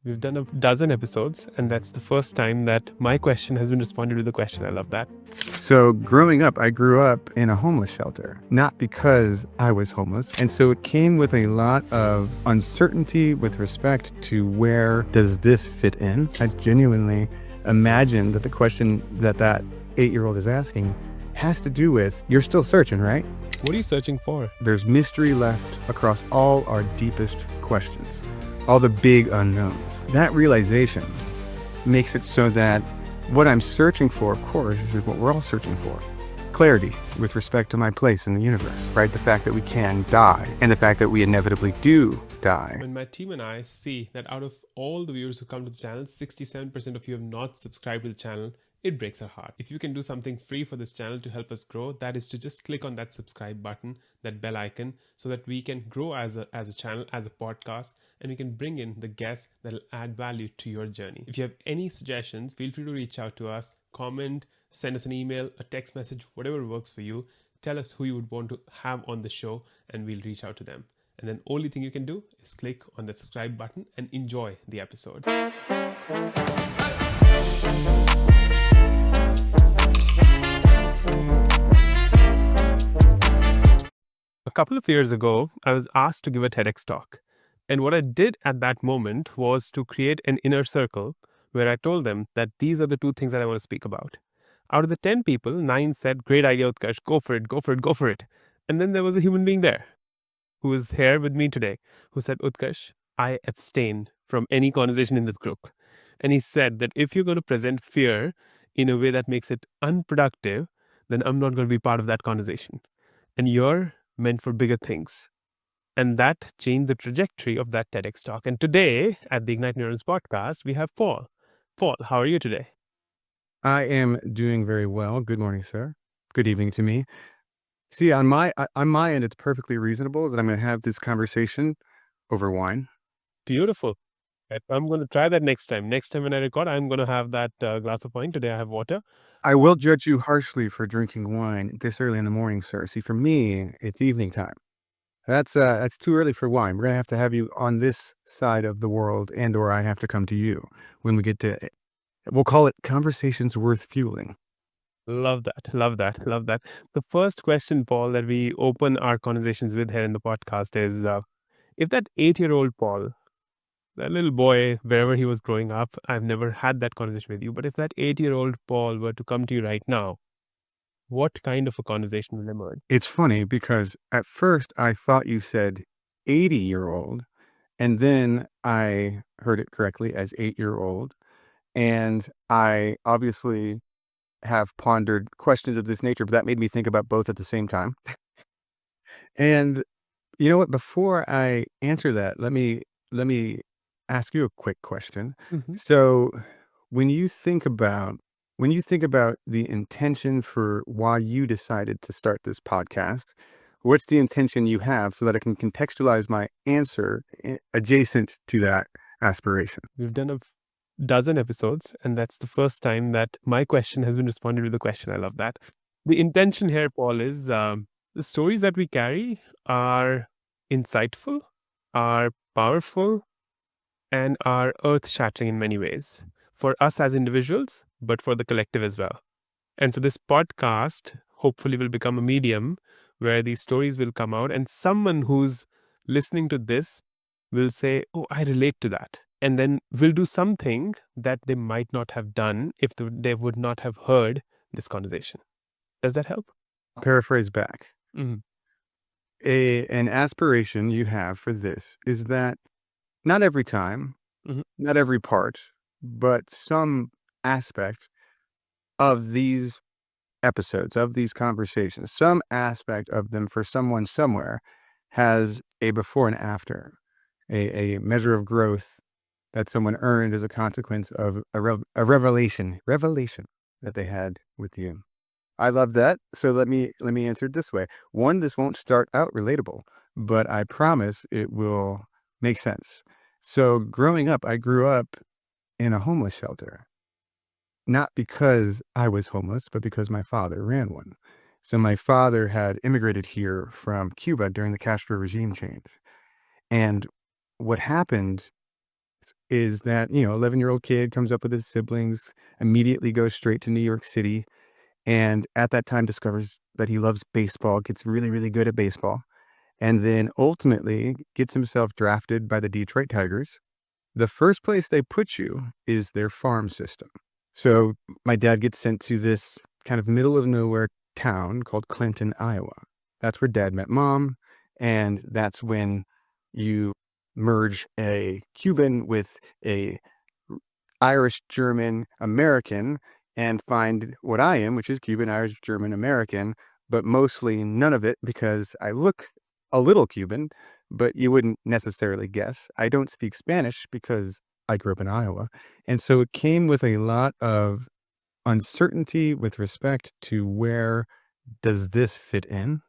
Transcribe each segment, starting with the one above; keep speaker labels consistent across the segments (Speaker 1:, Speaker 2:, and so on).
Speaker 1: We've done a dozen episodes, and that's the first time that my question has been responded with a question. I love that.
Speaker 2: So growing up, I grew up in a homeless shelter, not because I was homeless. And so it came with a lot of uncertainty with respect to where does this fit in? I genuinely imagine that the question that 8-year-old is asking has to do with, you're still searching, right?
Speaker 1: What are you searching for?
Speaker 2: There's mystery left across all our deepest questions, all the big unknowns. That realization makes it so that what I'm searching for, of course, is what we're all searching for. Clarity with respect to my place in the universe, right? The fact that we can die and the fact that we inevitably do die.
Speaker 1: When my team and I see that out of all the viewers who come to the channel, 67% of you have not subscribed to the channel, it breaks our heart. If you can do something free for this channel to help us grow, that is to just click on that subscribe button, that bell icon, so that we can grow as a channel, as a podcast, and we can bring in the guests that will add value to your journey. If you have any suggestions, feel free to reach out to us, comment, send us an email, a text message, whatever works for you. Tell us who you would want to have on the show, and we'll reach out to them. And then only thing you can do is click on the subscribe button and enjoy the episode. A couple of years ago, I was asked to give a TEDx talk. And what I did at that moment was to create an inner circle where I told them that these are the two things that I want to speak about. Out of the 10 people, 9 said, "Great idea, Utkarsh, go for it, go for it, go for it." And then there was a human being there who is here with me today who said, "Utkarsh, I abstain from any conversation in this group." And he said that if you're going to present fear in a way that makes it unproductive, then I'm not going to be part of that conversation. And you're meant for bigger things. And that changed the trajectory of that TEDx talk. And today at the IgnitedNeurons podcast, we have Paul. Paul, how are you today?
Speaker 2: I am doing very well. Good morning, sir. Good evening to me. See, on my end, it's perfectly reasonable that I'm going to have this conversation over wine.
Speaker 1: Beautiful. I'm going to try that next time. Next time when I record, I'm going to have that glass of wine. Today I have water.
Speaker 2: I will judge you harshly for drinking wine this early in the morning, sir. See, for me, it's evening time. That's too early for wine. We're gonna have you on this side of the world, or I have to come to you when we get to. We'll call it conversations worth fueling.
Speaker 1: Love that. Love that. Love that. The first question, Paul, that we open our conversations with here in the podcast is if that 8-year-old Paul, that little boy, wherever he was growing up, I've never had that conversation with you, but if that 8-year-old Paul were to come to you right now, what kind of a conversation will emerge?
Speaker 2: It's funny because at first I thought you said 80-year-old, and then I heard it correctly as 8-year-old, and I obviously have pondered questions of this nature, but that made me think about both at the same time. And you know what? Before I answer that, let me ask you a quick question.
Speaker 1: Mm-hmm.
Speaker 2: So, when you think about the intention for why you decided to start this podcast, what's the intention you have so that I can contextualize my answer adjacent to that aspiration?
Speaker 1: We've done a dozen episodes, and that's the first time that my question has been responded with a question. I love that. The intention here, Paul, is the stories that we carry are insightful, are powerful, and are earth shattering in many ways for us as individuals, but for the collective as well. And so this podcast hopefully will become a medium where these stories will come out, and someone who's listening to this will say, "Oh, I relate to that." And then will do something that they might not have done if they would not have heard this conversation. Does that help?
Speaker 2: Paraphrase back.
Speaker 1: Mhm.
Speaker 2: An aspiration you have for this is that not every time,
Speaker 1: Mhm.
Speaker 2: not every part, but some aspect of these episodes, of these conversations, some aspect of them for someone somewhere has a before and after, a measure of growth that someone earned as a consequence of a revelation that they had with you. I love that. So let me answer it this way. One, this won't start out relatable, but I promise it will make sense. So growing up, I grew up in a homeless shelter. Not because I was homeless, but because my father ran one. So my father had immigrated here from Cuba during the Castro regime change. And what happened is that, 11-year-old kid comes up with his siblings, immediately goes straight to New York City, and at that time discovers that he loves baseball, gets really, really good at baseball, and then ultimately gets himself drafted by the Detroit Tigers. The first place they put you is their farm system. So my dad gets sent to this kind of middle of nowhere town called Clinton, Iowa. That's where dad met mom. And that's when you merge a Cuban with a Irish, German, American and find what I am, which is Cuban, Irish, German, American, but mostly none of it because I look a little Cuban, but you wouldn't necessarily guess. I don't speak Spanish because I grew up in Iowa. And so it came with a lot of uncertainty with respect to where does this fit in?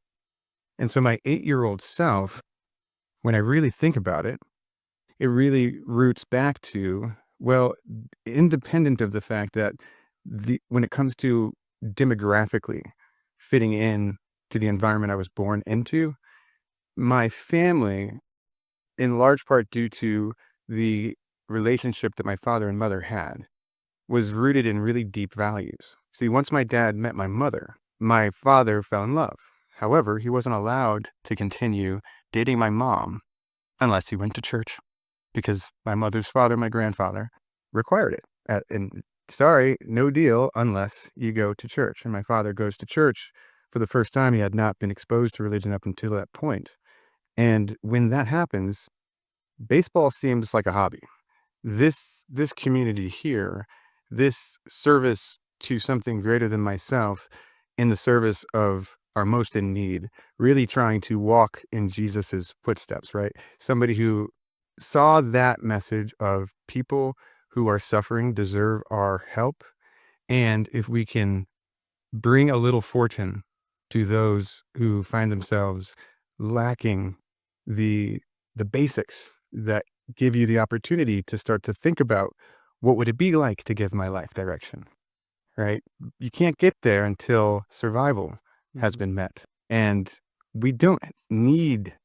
Speaker 2: And so my 8-year-old self, when I really think about it, it really roots back to, well, independent of the fact that when it comes to demographically fitting in to the environment I was born into, my family, in large part due to the relationship that my father and mother had, was rooted in really deep values. See, once my dad met my mother, my father fell in love. However, he wasn't allowed to continue dating my mom unless he went to church because my mother's father, my grandfather, required it. And sorry, no deal unless you go to church. And my father goes to church for the first time. He had not been exposed to religion up until that point. And when that happens, baseball seems like a hobby. This community here, this service to something greater than myself in the service of our most in need, really trying to walk in Jesus's footsteps, right? Somebody who saw that message of people who are suffering deserve our help. And if we can bring a little fortune to those who find themselves lacking the the basics that give you the opportunity to start to think about what would it be like to give my life direction, right? You can't get there until survival has
Speaker 1: Mhm.
Speaker 2: been met. And we don't need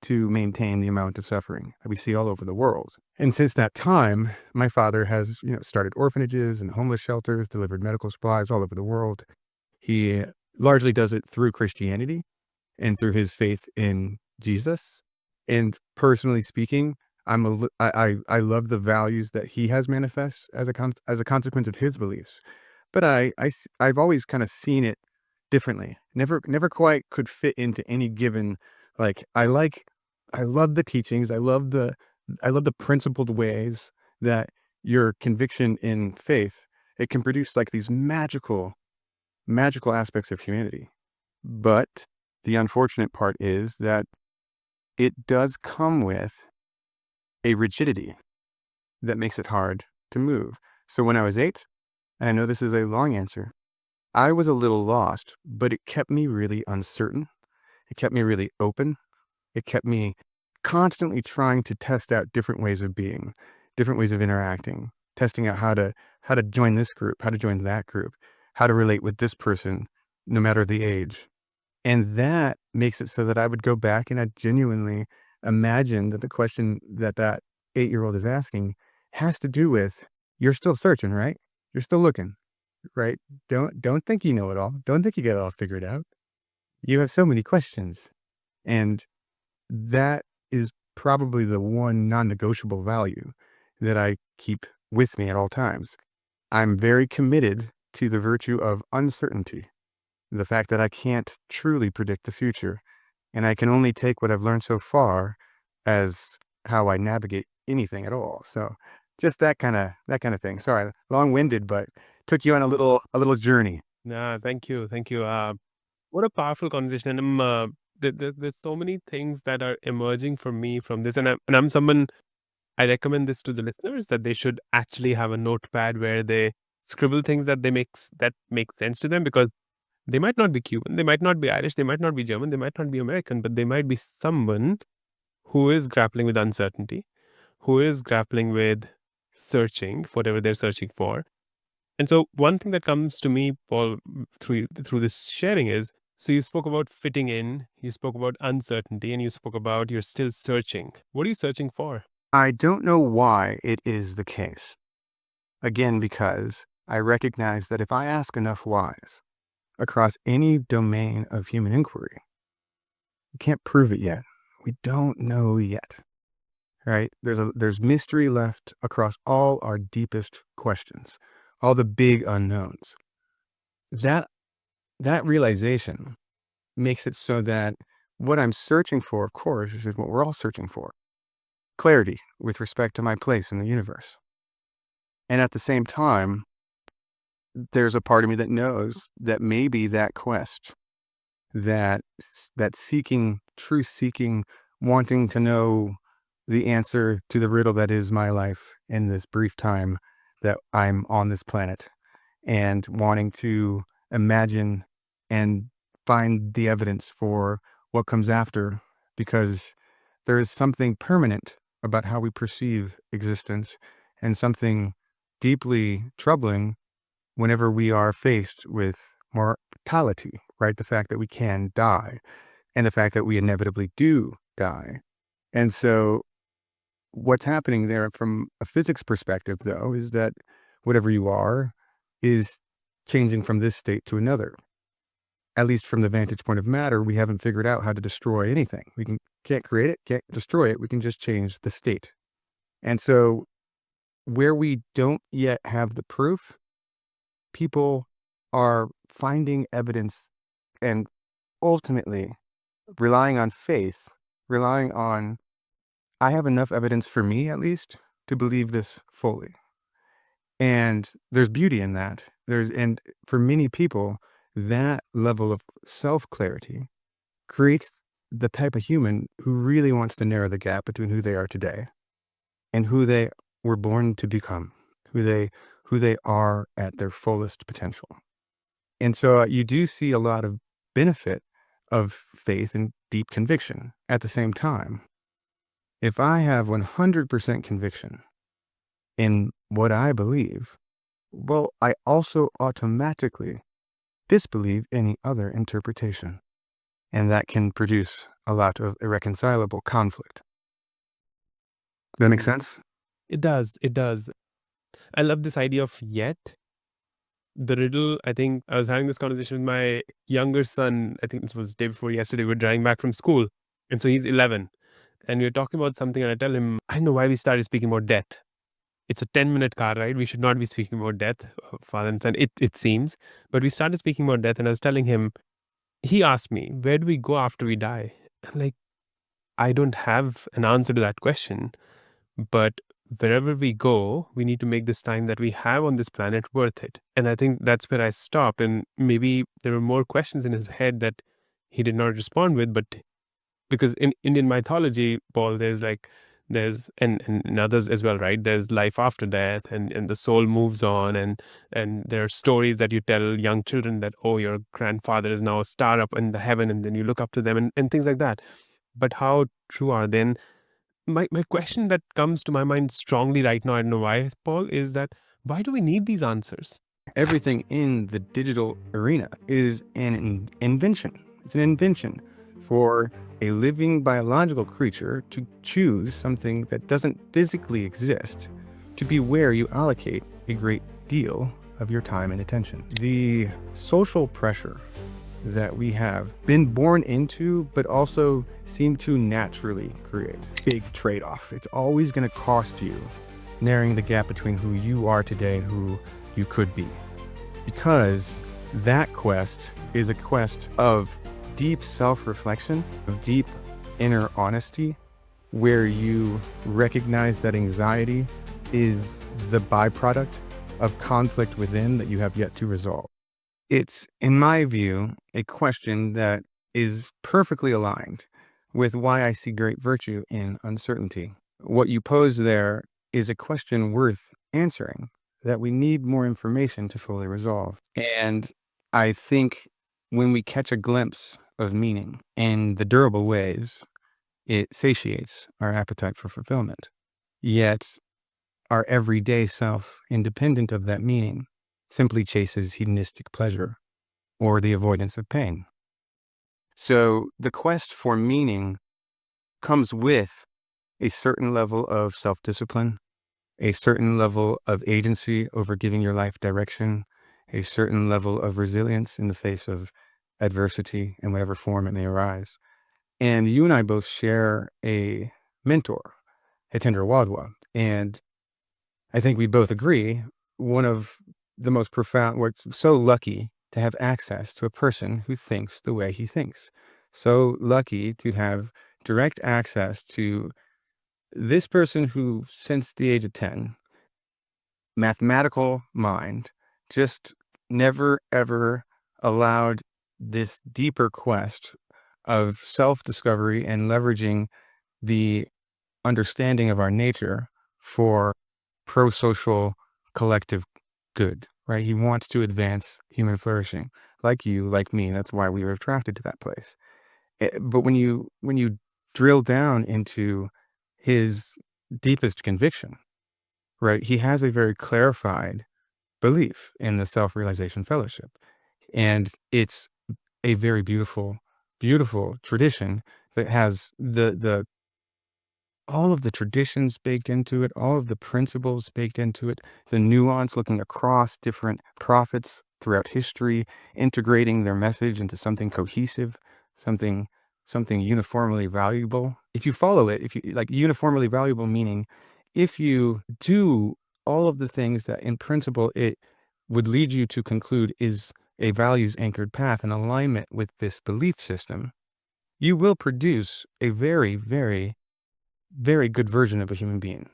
Speaker 2: to maintain the amount of suffering that we see all over the world. And since that time, my father has, started orphanages and homeless shelters, delivered medical supplies all over the world. He largely does it through Christianity and through his faith in Jesus. And personally speaking, I love the values that he has manifest as as a consequence of his beliefs. But I've always kind of seen it differently. Never quite could fit into any given, like, I love the teachings. I love the principled ways that your conviction in faith, it can produce like these magical aspects of humanity. But the unfortunate part is that it does come with a rigidity that makes it hard to move. So when I was 8, and I know this is a long answer, I was a little lost, but it kept me really uncertain. It kept me really open. It kept me constantly trying to test out different ways of being, different ways of interacting, testing out how to join this group, how to join that group, how to relate with this person, no matter the age. And that makes it so that I would go back and I genuinely imagine that the question that that 8-year-old is asking has to do with, you're still searching, right? You're still looking, right? Don't think you know it all. Don't think you get it all figured out. You have so many questions. And that is probably the one non-negotiable value that I keep with me at all times. I'm very committed to the virtue of uncertainty, the fact that I can't truly predict the future, and I can only take what I've learned so far as how I navigate anything at all. So just that kind of thing. Sorry, long-winded, but took you on a little journey.
Speaker 1: Nah, thank you. Thank you. What a powerful conversation. And there's so many things that are emerging for me from this. And I'm someone, I recommend this to the listeners that they should actually have a notepad where they scribble things that make sense to them, because they might not be Cuban, they might not be Irish, they might not be German, they might not be American, but they might be someone who is grappling with uncertainty, who is grappling with searching for whatever they're searching for. And so one thing that comes to me, Paul, through this sharing is, so you spoke about fitting in, you spoke about uncertainty, and you spoke about you're still searching. What are you searching for?
Speaker 2: I don't know why it is the case. Again, because I recognize that if I ask enough whys across any domain of human inquiry, we can't prove it yet. We don't know yet, right? There's mystery left across all our deepest questions, all the big unknowns. That realization makes it so that what I'm searching for, of course, is what we're all searching for: clarity with respect to my place in the universe. And at the same time, there's a part of me that knows that maybe that quest, that seeking, truth seeking, wanting to know the answer to the riddle that is my life in this brief time that I'm on this planet, and wanting to imagine and find the evidence for what comes after, because there is something permanent about how we perceive existence, and something deeply troubling whenever we are faced with mortality, right? The fact that we can die, and the fact that we inevitably do die. And so what's happening there from a physics perspective, though, is that whatever you are is changing from this state to another. At least from the vantage point of matter, we haven't figured out how to destroy anything. Can't create it, can't destroy it. We can just change the state. And so where we don't yet have the proof, people are finding evidence and ultimately relying on faith, relying on, I have enough evidence for me, at least, to believe this fully. And there's beauty in that. And for many people, that level of self-clarity creates the type of human who really wants to narrow the gap between who they are today and who they were born to become, who they are at their fullest potential. And so you do see a lot of benefit of faith and deep conviction. At the same time, if I have 100% conviction in what I believe, well, I also automatically disbelieve any other interpretation. And that can produce a lot of irreconcilable conflict. Does that make sense?
Speaker 1: It does. It does. I love this idea of yet. The riddle, I think I was having this conversation with my younger son. I think this was day before yesterday. We were driving back from school. And so he's 11. And we were talking about something. And I tell him, I don't know why we started speaking about death. It's a 10-minute car ride. We should not be speaking about death, father and son, it seems. But we started speaking about death. And I was telling him, he asked me, where do we go after we die? I'm like, I don't have an answer to that question. But wherever we go, we need to make this time that we have on this planet worth it. And I think that's where I stopped. And maybe there were more questions in his head that he did not respond with. But because in Indian mythology, Paul, and in others as well, right? There's life after death, and the soul moves on, and there are stories that you tell young children that, oh, your grandfather is now a star up in the heaven, and then you look up to them and things like that. But how true are they? And my question that comes to my mind strongly right now, I don't know why, Paul, is that why do we need these answers?
Speaker 2: Everything in the digital arena is an invention. It's an invention for a living biological creature to choose something that doesn't physically exist to be where you allocate a great deal of your time and attention. The social pressure that we have been born into, but also seem to naturally create. Big trade-off. It's always going to cost you narrowing the gap between who you are today and who you could be. Because that quest is a quest of deep self-reflection, of deep inner honesty, where you recognize that anxiety is the byproduct of conflict within that you have yet to resolve. It's, in my view, a question that is perfectly aligned with why I see great virtue in uncertainty. What you pose there is a question worth answering that we need more information to fully resolve. And I think when we catch a glimpse of meaning in the durable ways, it satiates our appetite for fulfillment. Yet our everyday self, independent of that meaning, simply chases hedonistic pleasure or the avoidance of pain. So the quest for meaning comes with a certain level of self-discipline, a certain level of agency over giving your life direction, a certain level of resilience in the face of adversity in whatever form it may arise. And you and I both share a mentor, Hitendra Wadhwa. And I think we both agree one of the most profound, we're so lucky to have access to a person who thinks the way he thinks. So lucky to have direct access to this person who, since the age of 10, mathematical mind, just never ever allowed this deeper quest of self-discovery and leveraging the understanding of our nature for pro-social collective good, right? He wants to advance human flourishing, like you, like me. That's why we were attracted to that place. But when you drill down into his deepest conviction, right, he has a very clarified belief in the Self-Realization Fellowship. And it's a very beautiful, beautiful tradition that has the all of the traditions baked into it, all of the principles baked into it, the nuance looking across different prophets throughout history, integrating their message into something cohesive, something something uniformly valuable. If you follow it, if you like uniformly valuable, meaning if you do all of the things that in principle it would lead you to conclude is a values anchored path in alignment with this belief system, you will produce a very, very very good version of a human being,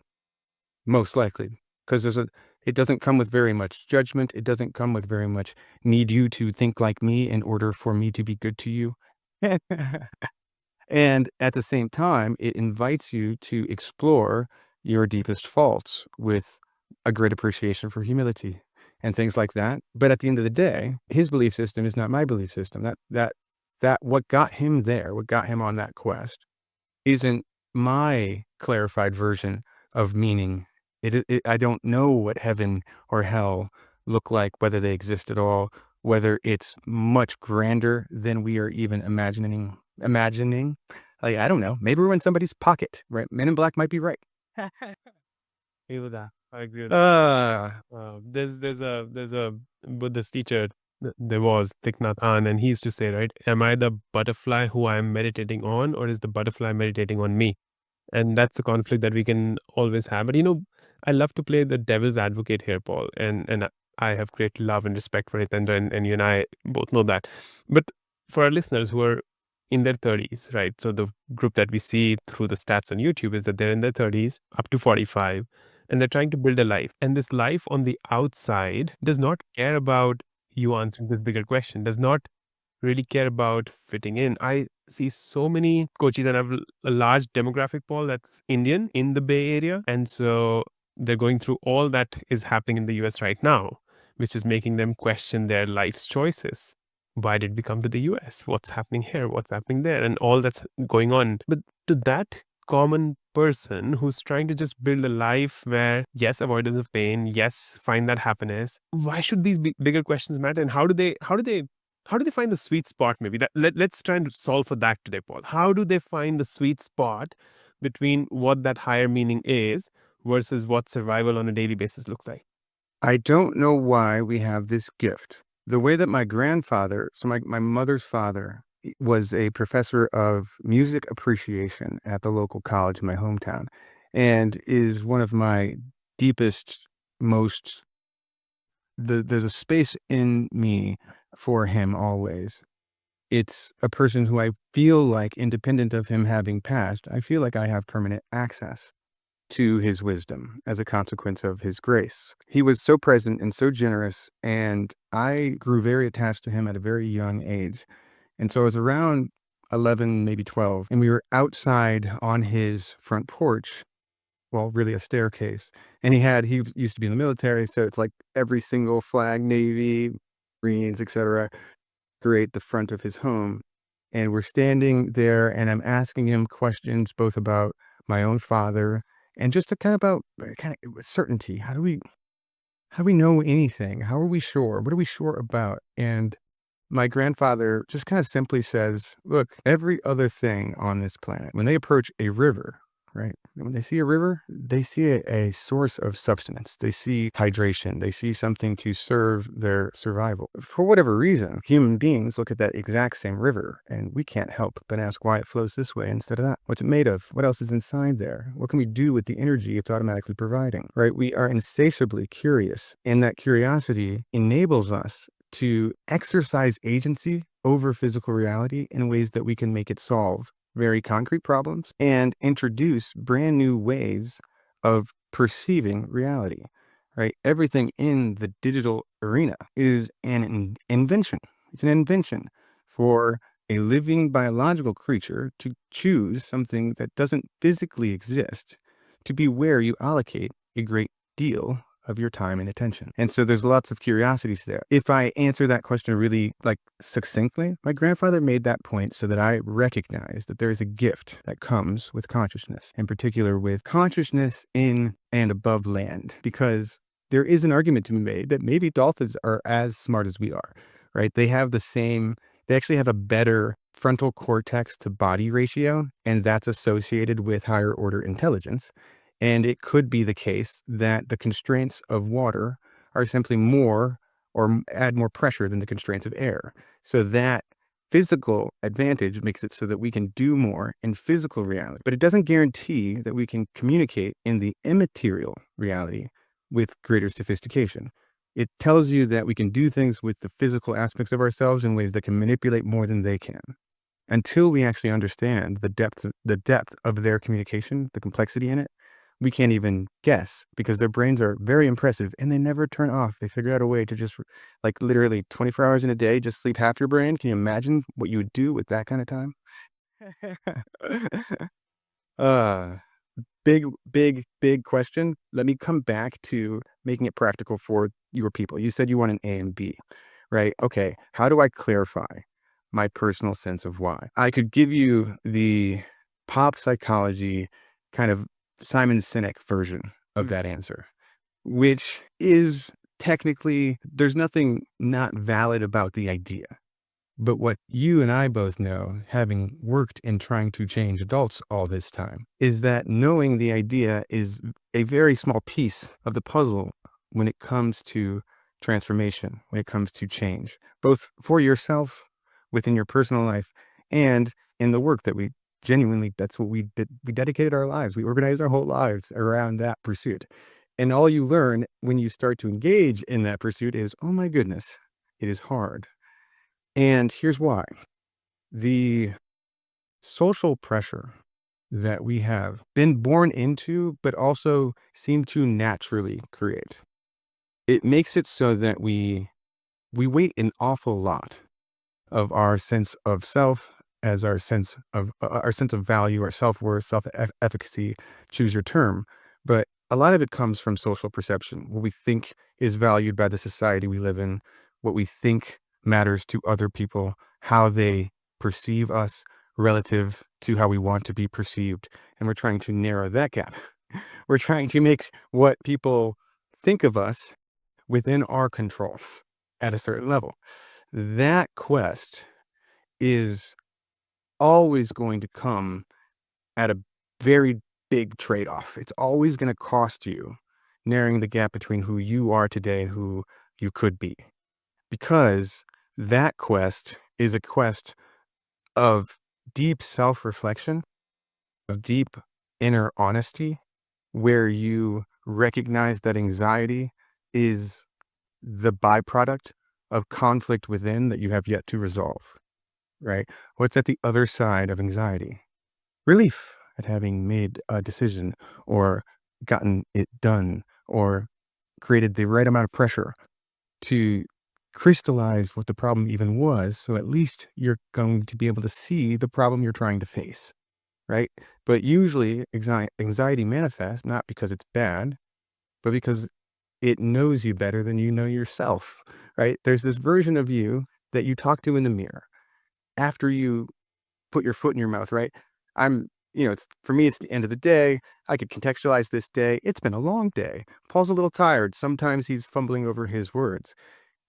Speaker 2: most likely, because it doesn't come with very much judgment. It doesn't come with very much need you to think like me in order for me to be good to you. And at the same time, it invites you to explore your deepest faults with a great appreciation for humility and things like that. But at the end of the day, his belief system is not my belief system. That what got him there, what got him on that quest isn't my clarified version of meaning. I don't know what heaven or hell look like, whether they exist at all, whether it's much grander than we are even imagining. Like, I don't know. Maybe we're in somebody's pocket, right? Men in Black might be right.
Speaker 1: Agree with that. I agree with that.
Speaker 2: Uh,
Speaker 1: There's a Buddhist teacher. There was Thich Nhat Hanh, and he used to say, right, am I the butterfly who I am meditating on, or is the butterfly meditating on me? And that's a conflict that we can always have. But I love to play the devil's advocate here, Paul, and I have great love and respect for Hitendra, and you and I both know that. But for our listeners who are in their 30s, right? So the group that we see through the stats on YouTube is that they're in their 30s up to 45, and they're trying to build a life. And this life on the outside does not care about you answering this bigger question, does not really care about fitting in. I see so many coaches, and I have a large demographic, Paul, that's Indian in the Bay Area. And so they're going through all that is happening in the US right now, which is making them question their life's choices. Why did we come to the US? What's happening here? What's happening there? And all that's going on. But to that common person who's trying to just build a life where, yes, avoidance of pain, yes, find that happiness, why should these bigger questions matter? And how do they find the sweet spot? Maybe let's try and solve for that today, Paul. How do they find the sweet spot between what that higher meaning is versus what survival on a daily basis looks like?
Speaker 2: I don't know why we have this gift. The way that my grandfather, so my mother's father, was a professor of music appreciation at the local college in my hometown, and is one of my deepest, most, there's a space in me for him always. It's a person who I feel like, independent of him having passed, I feel like I have permanent access to his wisdom as a consequence of his grace. He was so present and so generous, and I grew very attached to him at a very young age. And so I was around 11, maybe 12, and we were outside on his front porch, well, really a staircase. And he used to be in the military, so it's like every single flag, Navy, Marines, etc., create the front of his home. And we're standing there, and I'm asking him questions both about my own father and just to kind of with certainty. How do we know anything? How are we sure? What are we sure about? And my grandfather just kind of simply says, look, every other thing on this planet, when they approach a river, right? When they see a river, they see a source of substance. They see hydration. They see something to serve their survival. For whatever reason, human beings look at that exact same river and we can't help but ask why it flows this way instead of that. What's it made of? What else is inside there? What can we do with the energy it's automatically providing, right? We are insatiably curious, and that curiosity enables us to exercise agency over physical reality in ways that we can make it solve very concrete problems and introduce brand new ways of perceiving reality, right? Everything in the digital arena is an invention. It's an invention for a living biological creature to choose something that doesn't physically exist to be where you allocate a great deal of your time and attention. And so there's lots of curiosities there. If I answer that question really succinctly, my grandfather made that point so that I recognize that there is a gift that comes with consciousness, in particular with consciousness in and above land, because there is an argument to be made that maybe dolphins are as smart as we are, right? They actually have a better frontal cortex to body ratio, and that's associated with higher order intelligence. And it could be the case that the constraints of water are simply more or add more pressure than the constraints of air. So that physical advantage makes it so that we can do more in physical reality. But it doesn't guarantee that we can communicate in the immaterial reality with greater sophistication. It tells you that we can do things with the physical aspects of ourselves in ways that can manipulate more than they can. Until we actually understand the depth of their communication, the complexity in it, we can't even guess, because their brains are very impressive and they never turn off. They figure out a way to just literally 24 hours in a day, just sleep half your brain. Can you imagine what you would do with that kind of time? uh, big question. Let me come back to making it practical for your people. You said you want an A and B, right? Okay. How do I clarify my personal sense of why? I could give you the pop psychology kind of Simon Sinek version of
Speaker 1: Mm.
Speaker 2: that answer, which is technically, there's nothing not valid about the idea. But what you and I both know, having worked in trying to change adults all this time, is that knowing the idea is a very small piece of the puzzle when it comes to transformation, when it comes to change, both for yourself, within your personal life, and in the work that we genuinely, that's what we did. We dedicated our lives. We organized our whole lives around that pursuit. And all you learn when you start to engage in that pursuit is, oh my goodness, it is hard. And here's why. The social pressure that we have been born into, but also seem to naturally create, it makes it so that we weight an awful lot of our sense of self as our sense of value, our self-worth, self-efficacy, choose your term. But a lot of it comes from social perception, what we think is valued by the society we live in, what we think matters to other people, how they perceive us relative to how we want to be perceived. And we're trying to narrow that gap. We're trying to make what people think of us within our control at a certain level. That quest is always going to come at a very big trade-off. It's always going to cost you narrowing the gap between who you are today and who you could be. Because that quest is a quest of deep self-reflection, of deep inner honesty, where you recognize that anxiety is the byproduct of conflict within that you have yet to resolve, right? What's at the other side of anxiety? Relief at having made a decision or gotten it done or created the right amount of pressure to crystallize what the problem even was. So at least you're going to be able to see the problem you're trying to face, right? But usually anxiety manifests not because it's bad, but because it knows you better than you know yourself, right? There's this version of you that you talk to in the mirror after you put your foot in your mouth, right? It's for me, it's the end of the day. I could contextualize this day. It's been a long day. Paul's a little tired. Sometimes he's fumbling over his words.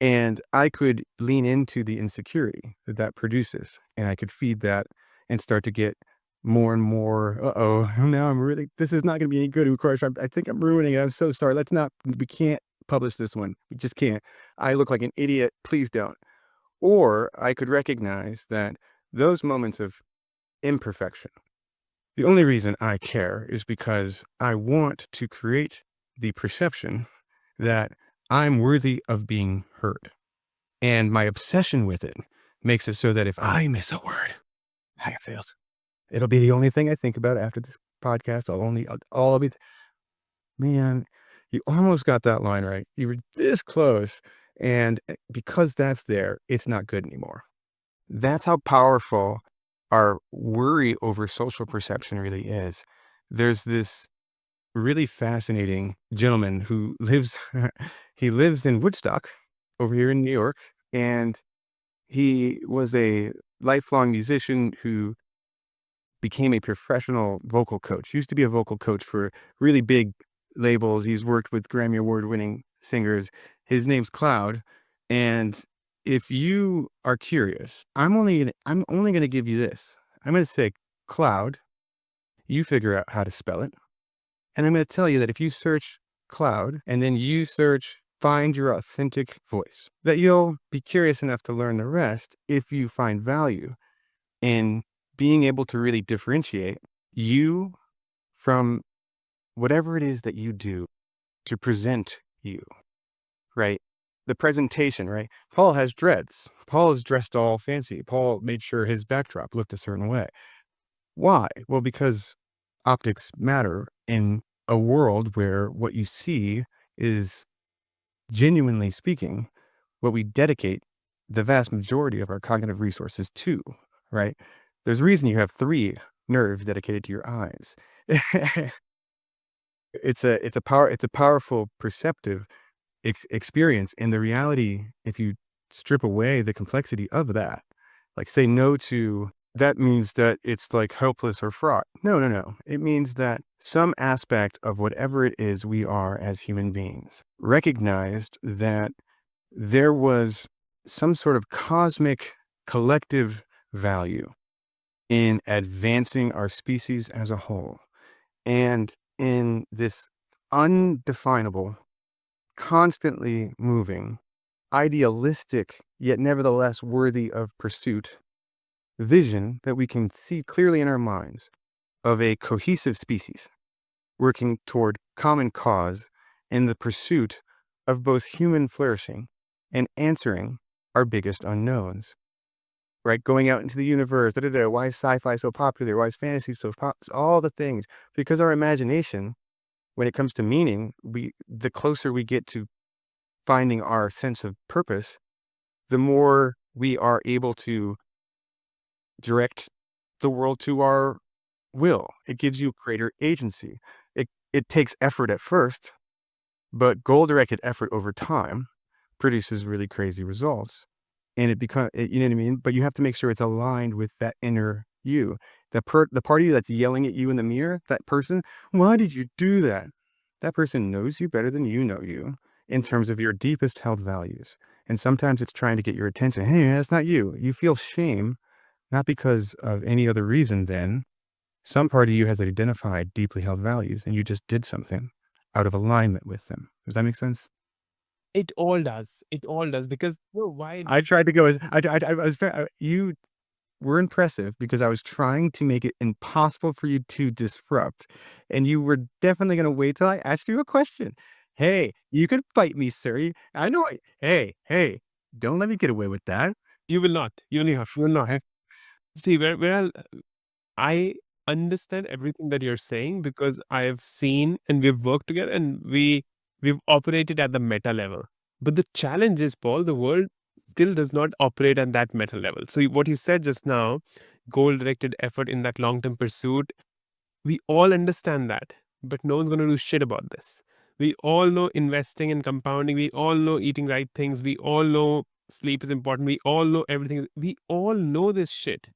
Speaker 2: And I could lean into the insecurity that that produces. And I could feed that and start to get more and more, now this is not going to be any good. Crush, I think I'm ruining it. I'm so sorry. We can't publish this one. We just can't. I look like an idiot. Please don't. Or I could recognize that those moments of imperfection, the only reason I care is because I want to create the perception that I'm worthy of being heard. And my obsession with it makes it so that if I miss a word, I failed. It'll be the only thing I think about after this podcast. I'll be, man, you almost got that line right. You were this close. And because that's there, it's not good anymore. That's how powerful our worry over social perception really is. There's this really fascinating gentleman who lives, he lives in Woodstock over here in New York. And he was a lifelong musician who became a professional vocal coach. Used to be a vocal coach for really big labels. He's worked with Grammy Award winning singers. His name's Cloud. And if you are curious, I'm only gonna give you this. I'm gonna say Cloud. You figure out how to spell it. And I'm gonna tell you that if you search Cloud and then you search find your authentic voice, that you'll be curious enough to learn the rest if you find value in being able to really differentiate you from whatever it is that you do to present you, right? The presentation, right? Paul has dreads. Paul is dressed all fancy. Paul made sure his backdrop looked a certain way. Why? Well, because optics matter in a world where what you see is, genuinely speaking, what we dedicate the vast majority of our cognitive resources to, right? There's a reason you have 3 nerves dedicated to your eyes. It's a powerful perceptive experience. And the reality, if you strip away the complexity of that, like say no to that means that it's like helpless or fraught. No, no, no. It means that some aspect of whatever it is we are as human beings recognized that there was some sort of cosmic collective value in advancing our species as a whole. And in this undefinable, constantly moving, idealistic, yet nevertheless worthy of pursuit vision that we can see clearly in our minds of a cohesive species working toward common cause in the pursuit of both human flourishing and answering our biggest unknowns, right? Going out into the universe, why is sci-fi so popular? Why is fantasy so popular? All the things, because our imagination, when it comes to meaning, the closer we get to finding our sense of purpose, the more we are able to direct the world to our will. It gives you greater agency. It takes effort at first, but goal-directed effort over time produces really crazy results. And you know what I mean? But you have to make sure it's aligned with that inner you. The part of you that's yelling at you in the mirror, that person, why did you do that? That person knows you better than you know you in terms of your deepest held values. And sometimes it's trying to get your attention. Hey, that's not you. You feel shame, not because of any other reason then. Some part of you has identified deeply held values and you just did something out of alignment with them. Does that make sense?
Speaker 1: It all does. It all does because why?
Speaker 2: I tried to go as I was you were impressive because I was trying to make it impossible for you to disrupt, and you were definitely gonna wait till I asked you a question. "Hey, you can fight me, sir. I know hey, don't let me get away with that."
Speaker 1: You will not. You will not. See, I understand everything that you're saying because I've seen and we've worked together and we've operated at the meta level. But the challenge is, Paul, the world still does not operate at that meta level. So what you said just now, goal-directed effort in that long-term pursuit, we all understand that, but no one's going to do shit about this. We all know investing and compounding. We all know eating right things. We all know sleep is important. We all know everything. We all know this shit.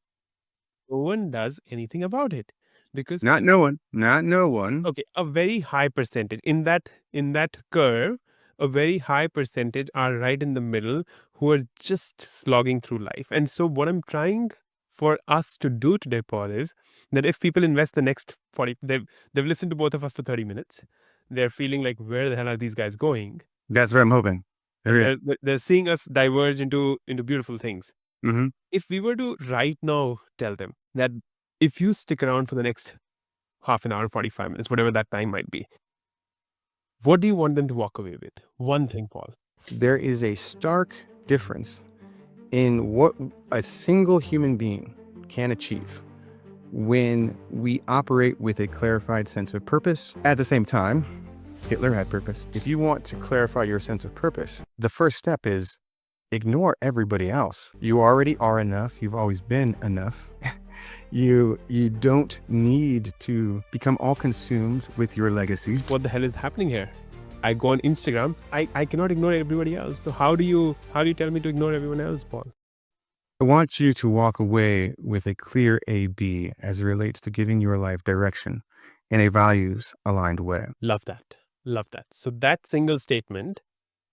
Speaker 1: No one does anything about it because
Speaker 2: Not no one.
Speaker 1: okay, a very high percentage in that curve, a very high percentage are right in the middle who are just slogging through life. And so what I'm trying for us to do today, Paul, is that if people invest the next 40, they've listened to both of us for 30 minutes, they're feeling like, where the hell are these guys going?
Speaker 2: That's what I'm hoping.
Speaker 1: And
Speaker 2: Yeah.
Speaker 1: they're seeing us diverge into beautiful things.
Speaker 2: Mm-hmm.
Speaker 1: If we were to right now tell them that if you stick around for the next half an hour, 45 minutes, whatever that time might be, what do you want them to walk away with? One thing, Paul.
Speaker 2: There is a stark difference in what a single human being can achieve when we operate with a clarified sense of purpose. At the same time, Hitler had purpose. If you want to clarify your sense of purpose, the first step is ignore everybody else. You already are enough. You've always been enough. You don't need to become all consumed with your legacy.
Speaker 1: What the hell is happening here? I go on Instagram. I cannot ignore everybody else. So how do you tell me to ignore everyone else, Paul?
Speaker 2: I want you to walk away with a clear A-B as it relates to giving your life direction in a values-aligned way.
Speaker 1: Love that. Love that. So that single statement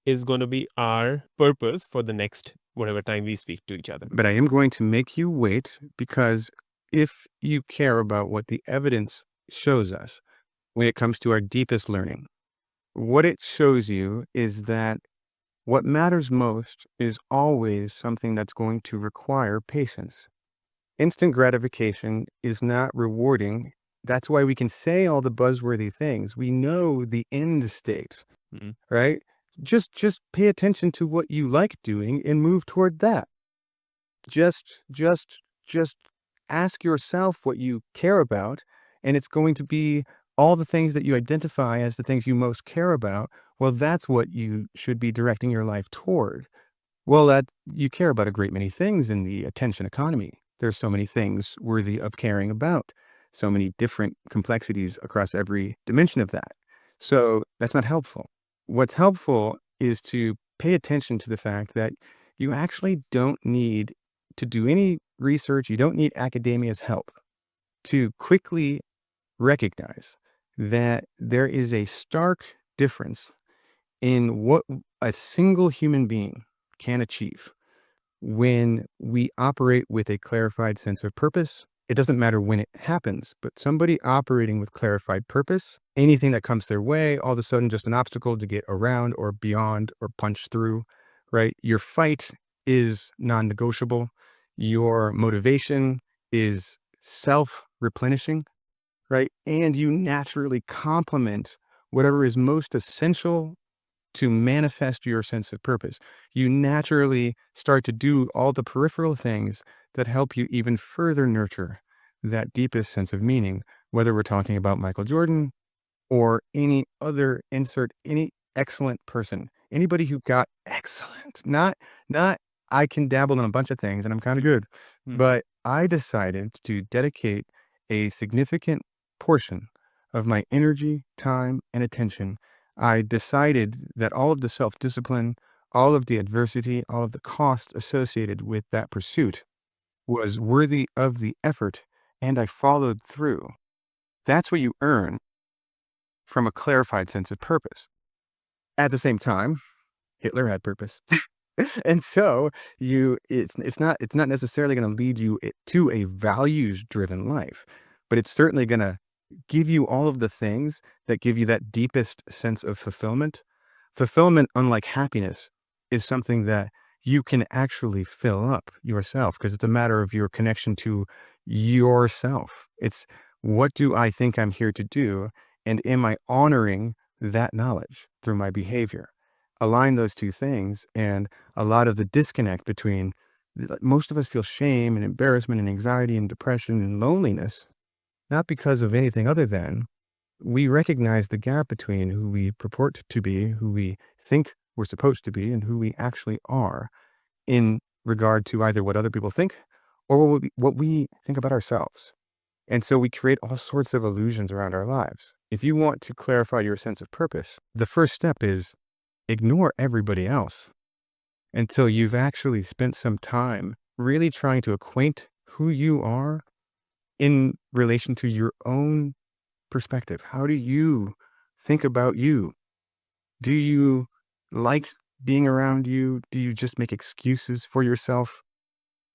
Speaker 1: is going to be our purpose for the next whatever time we speak to each other.
Speaker 2: But I am going to make you wait, because if you care about what the evidence shows us when it comes to our deepest learning, what it shows you is that what matters most is always something that's going to require patience. Instant gratification is not rewarding. That's why we can say all the buzzworthy things. We know the end state, right? Just pay attention to what you like doing and move toward that. Just ask yourself what you care about, and it's going to be all the things that you identify as the things you most care about. Well, that's what you should be directing your life toward. Well, that you care about a great many things in the attention economy. There's so many things worthy of caring about, so many different complexities across every dimension of that. So that's not helpful. What's helpful is to pay attention to the fact that you actually don't need to do any research. You don't need academia's help to quickly recognize that there is a stark difference in what a single human being can achieve when we operate with a clarified sense of purpose. It doesn't matter when it happens, but somebody operating with clarified purpose, anything that comes their way, all of a sudden just an obstacle to get around or beyond or punch through, right? Your fight is non-negotiable. Your motivation is self-replenishing, right? And you naturally complement whatever is most essential to manifest your sense of purpose. You naturally start to do all the peripheral things that help you even further nurture that deepest sense of meaning, whether we're talking about Michael Jordan or any other any excellent person, anybody who got excellent, not I can dabble in a bunch of things and I'm kind of good, but I decided to dedicate a significant portion of my energy, time, and attention. I decided that all of the self-discipline, all of the adversity, all of the cost associated with that pursuit was worthy of the effort, and I followed through. That's what you earn from a clarified sense of purpose. At the same time, Hitler had purpose. And so it's not necessarily going to lead you to a values-driven life, but it's certainly going to give you all of the things that give you that deepest sense of fulfillment. Fulfillment, unlike happiness, is something that you can actually fill up yourself, because it's a matter of your connection to yourself. It's, what do I think I'm here to do? And am I honoring that knowledge through my behavior? Align those two things, and a lot of the disconnect between, most of us feel shame and embarrassment and anxiety and depression and loneliness, not because of anything other than we recognize the gap between who we purport to be, who we think we're supposed to be, and who we actually are in regard to either what other people think or what we think about ourselves. And so we create all sorts of illusions around our lives. If you want to clarify your sense of purpose, the first step is ignore everybody else until you've actually spent some time really trying to acquaint who you are in relation to your own perspective. How do you think about you? Do you like being around you? Do you just make excuses for yourself?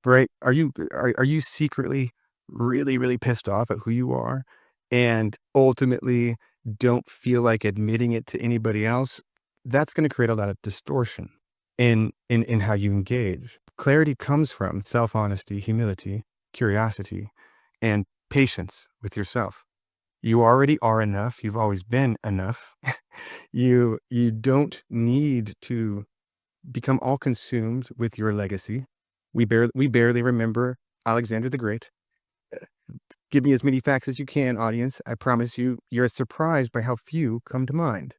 Speaker 2: right? Are you secretly really, really pissed off at who you are and ultimately don't feel like admitting it to anybody else? That's going to create a lot of distortion in how you engage. Clarity comes from self-honesty, humility, curiosity, and patience with yourself. You already are enough. You've always been enough. You don't need to become all consumed with your legacy. We barely remember Alexander the Great. Give me as many facts as you can, audience. I promise you, you're surprised by how few come to mind.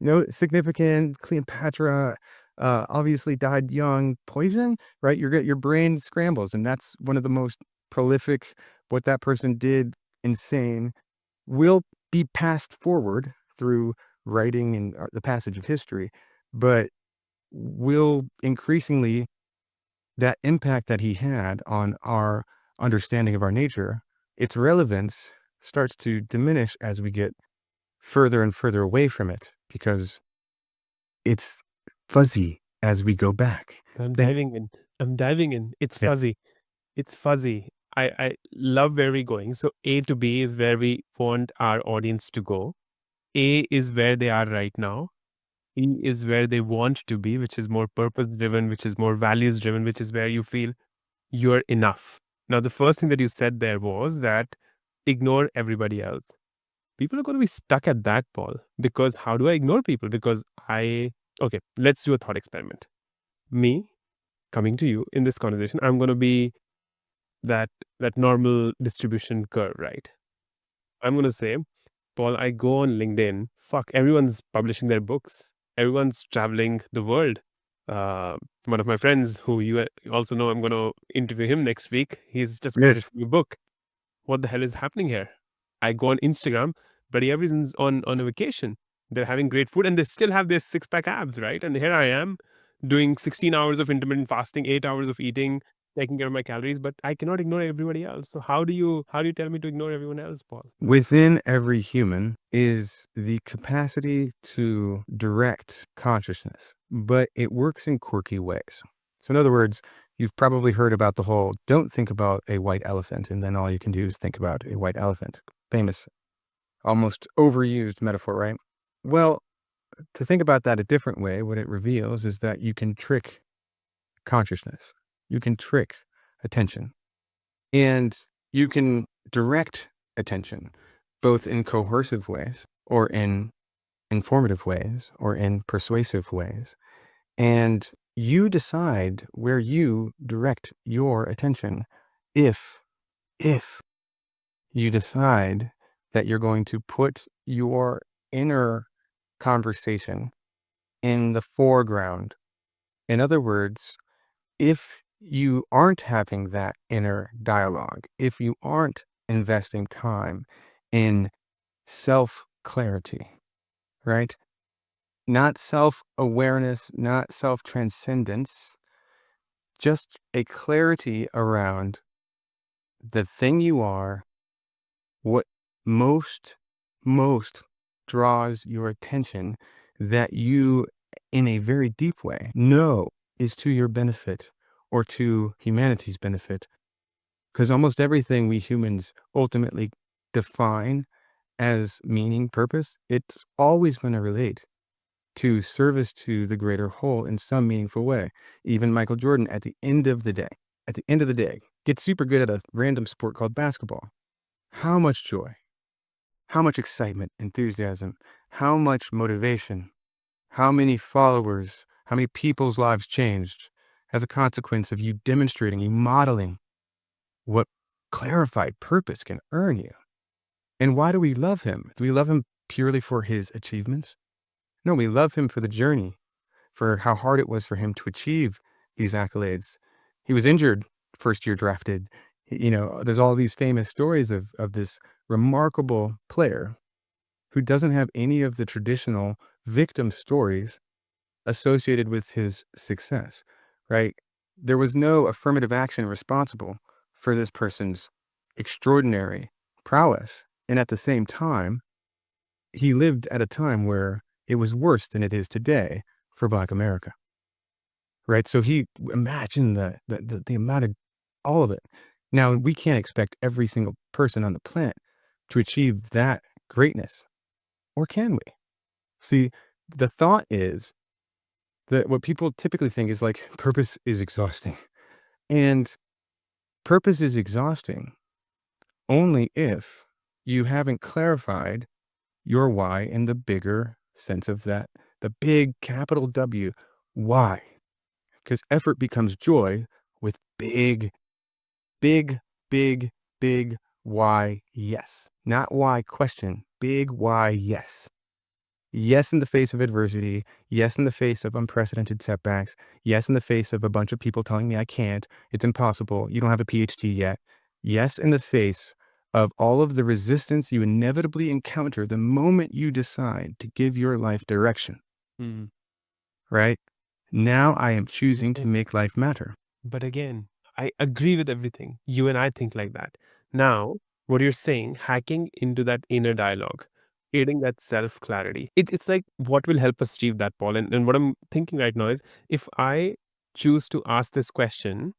Speaker 2: No significant. Cleopatra obviously died young. Poison, right? Your brain scrambles, and that's one of the most prolific. What that person did, insane, will be passed forward through writing and the passage of history, but will increasingly that impact that he had on our understanding of our nature, its relevance starts to diminish as we get further and further away from it because it's fuzzy as we go back.
Speaker 1: So I'm
Speaker 2: Think,
Speaker 1: diving in. I'm diving in. It's
Speaker 2: yeah,
Speaker 1: fuzzy. It's fuzzy. I love where we're going. So A to B is where we want our audience to go. A is where they are right now. E is where they want to be, which is more purpose driven, which is more values driven, which is where you feel you're enough. Now, the first thing that you said there was that ignore everybody else. People are going to be stuck at that, Paul, because how do I ignore people? Okay, let's do a thought experiment. Me coming to you in this conversation, I'm going to be that normal distribution curve, right? I'm going to say, Paul, I go on LinkedIn. Fuck, everyone's publishing their books. Everyone's traveling the world. Uh, One of my friends, who you also know, I'm going to interview him next week. He's just
Speaker 2: yes.
Speaker 1: published a new book. What the hell is happening here? I go on Instagram, but everyone's on a vacation. They're having great food, and they still have their six-pack abs, right? And here I am doing 16 hours of intermittent fasting, 8 hours of eating, taking care of my calories, but I cannot ignore everybody else. So how do you tell me to ignore everyone else, Paul?
Speaker 2: Within every human is the capacity to direct consciousness, but it works in quirky ways. So, in other words, you've probably heard about the whole don't think about a white elephant, and then all you can do is think about a white elephant. Famous, almost overused metaphor, right? Well, to think about that a different way, what it reveals is that you can trick consciousness, you can trick attention, and you can direct attention both in coercive ways or in informative ways or in persuasive ways. And you decide where you direct your attention if, if you decide that you're going to put your inner conversation in the foreground. In other words, if you aren't having that inner dialogue, if you aren't investing time in self clarity, right? Not self awareness, not self transcendence, just a clarity around the thing you are, what most, most draws your attention that you, in a very deep way, know is to your benefit or to humanity's benefit. Because almost everything we humans ultimately define as meaning, purpose, it's always going to relate to service to the greater whole in some meaningful way. Even Michael Jordan, at the end of the day, gets super good at a random sport called basketball. How much joy, how much excitement, enthusiasm, how much motivation, how many followers, how many people's lives changed as a consequence of you demonstrating, you modeling what clarified purpose can earn you. And why do we love him? Do we love him purely for his achievements? No, we love him for the journey, for how hard it was for him to achieve these accolades. He was injured first year drafted. There's all these famous stories of this remarkable player who doesn't have any of the traditional victim stories associated with his success, right? There was no affirmative action responsible for this person's extraordinary prowess. And at the same time, he lived at a time where it was worse than it is today for Black America, right? So he imagine the amount of all of it. Now, we can't expect every single person on the planet to achieve that greatness, or can we? See, the thought is that what people typically think is like purpose is exhausting. And purpose is exhausting only if you haven't clarified your why in the bigger sense of that, the big capital W, why. Because effort becomes joy with big, big, big, big why yes. Not why question, big why yes. Yes, in the face of adversity. Yes, in the face of unprecedented setbacks. Yes, in the face of a bunch of people telling me I can't. It's impossible. You don't have a PhD yet. Yes, in the face of all of the resistance you inevitably encounter the moment you decide to give your life direction,
Speaker 1: Mm.
Speaker 2: right? Now I am choosing to make life matter.
Speaker 1: But again, I agree with everything. You and I think like that. Now, what you're saying, hacking into that inner dialogue, creating that self clarity, it's like what will help us achieve that, Paul? And what I'm thinking right now is if I choose to ask this question,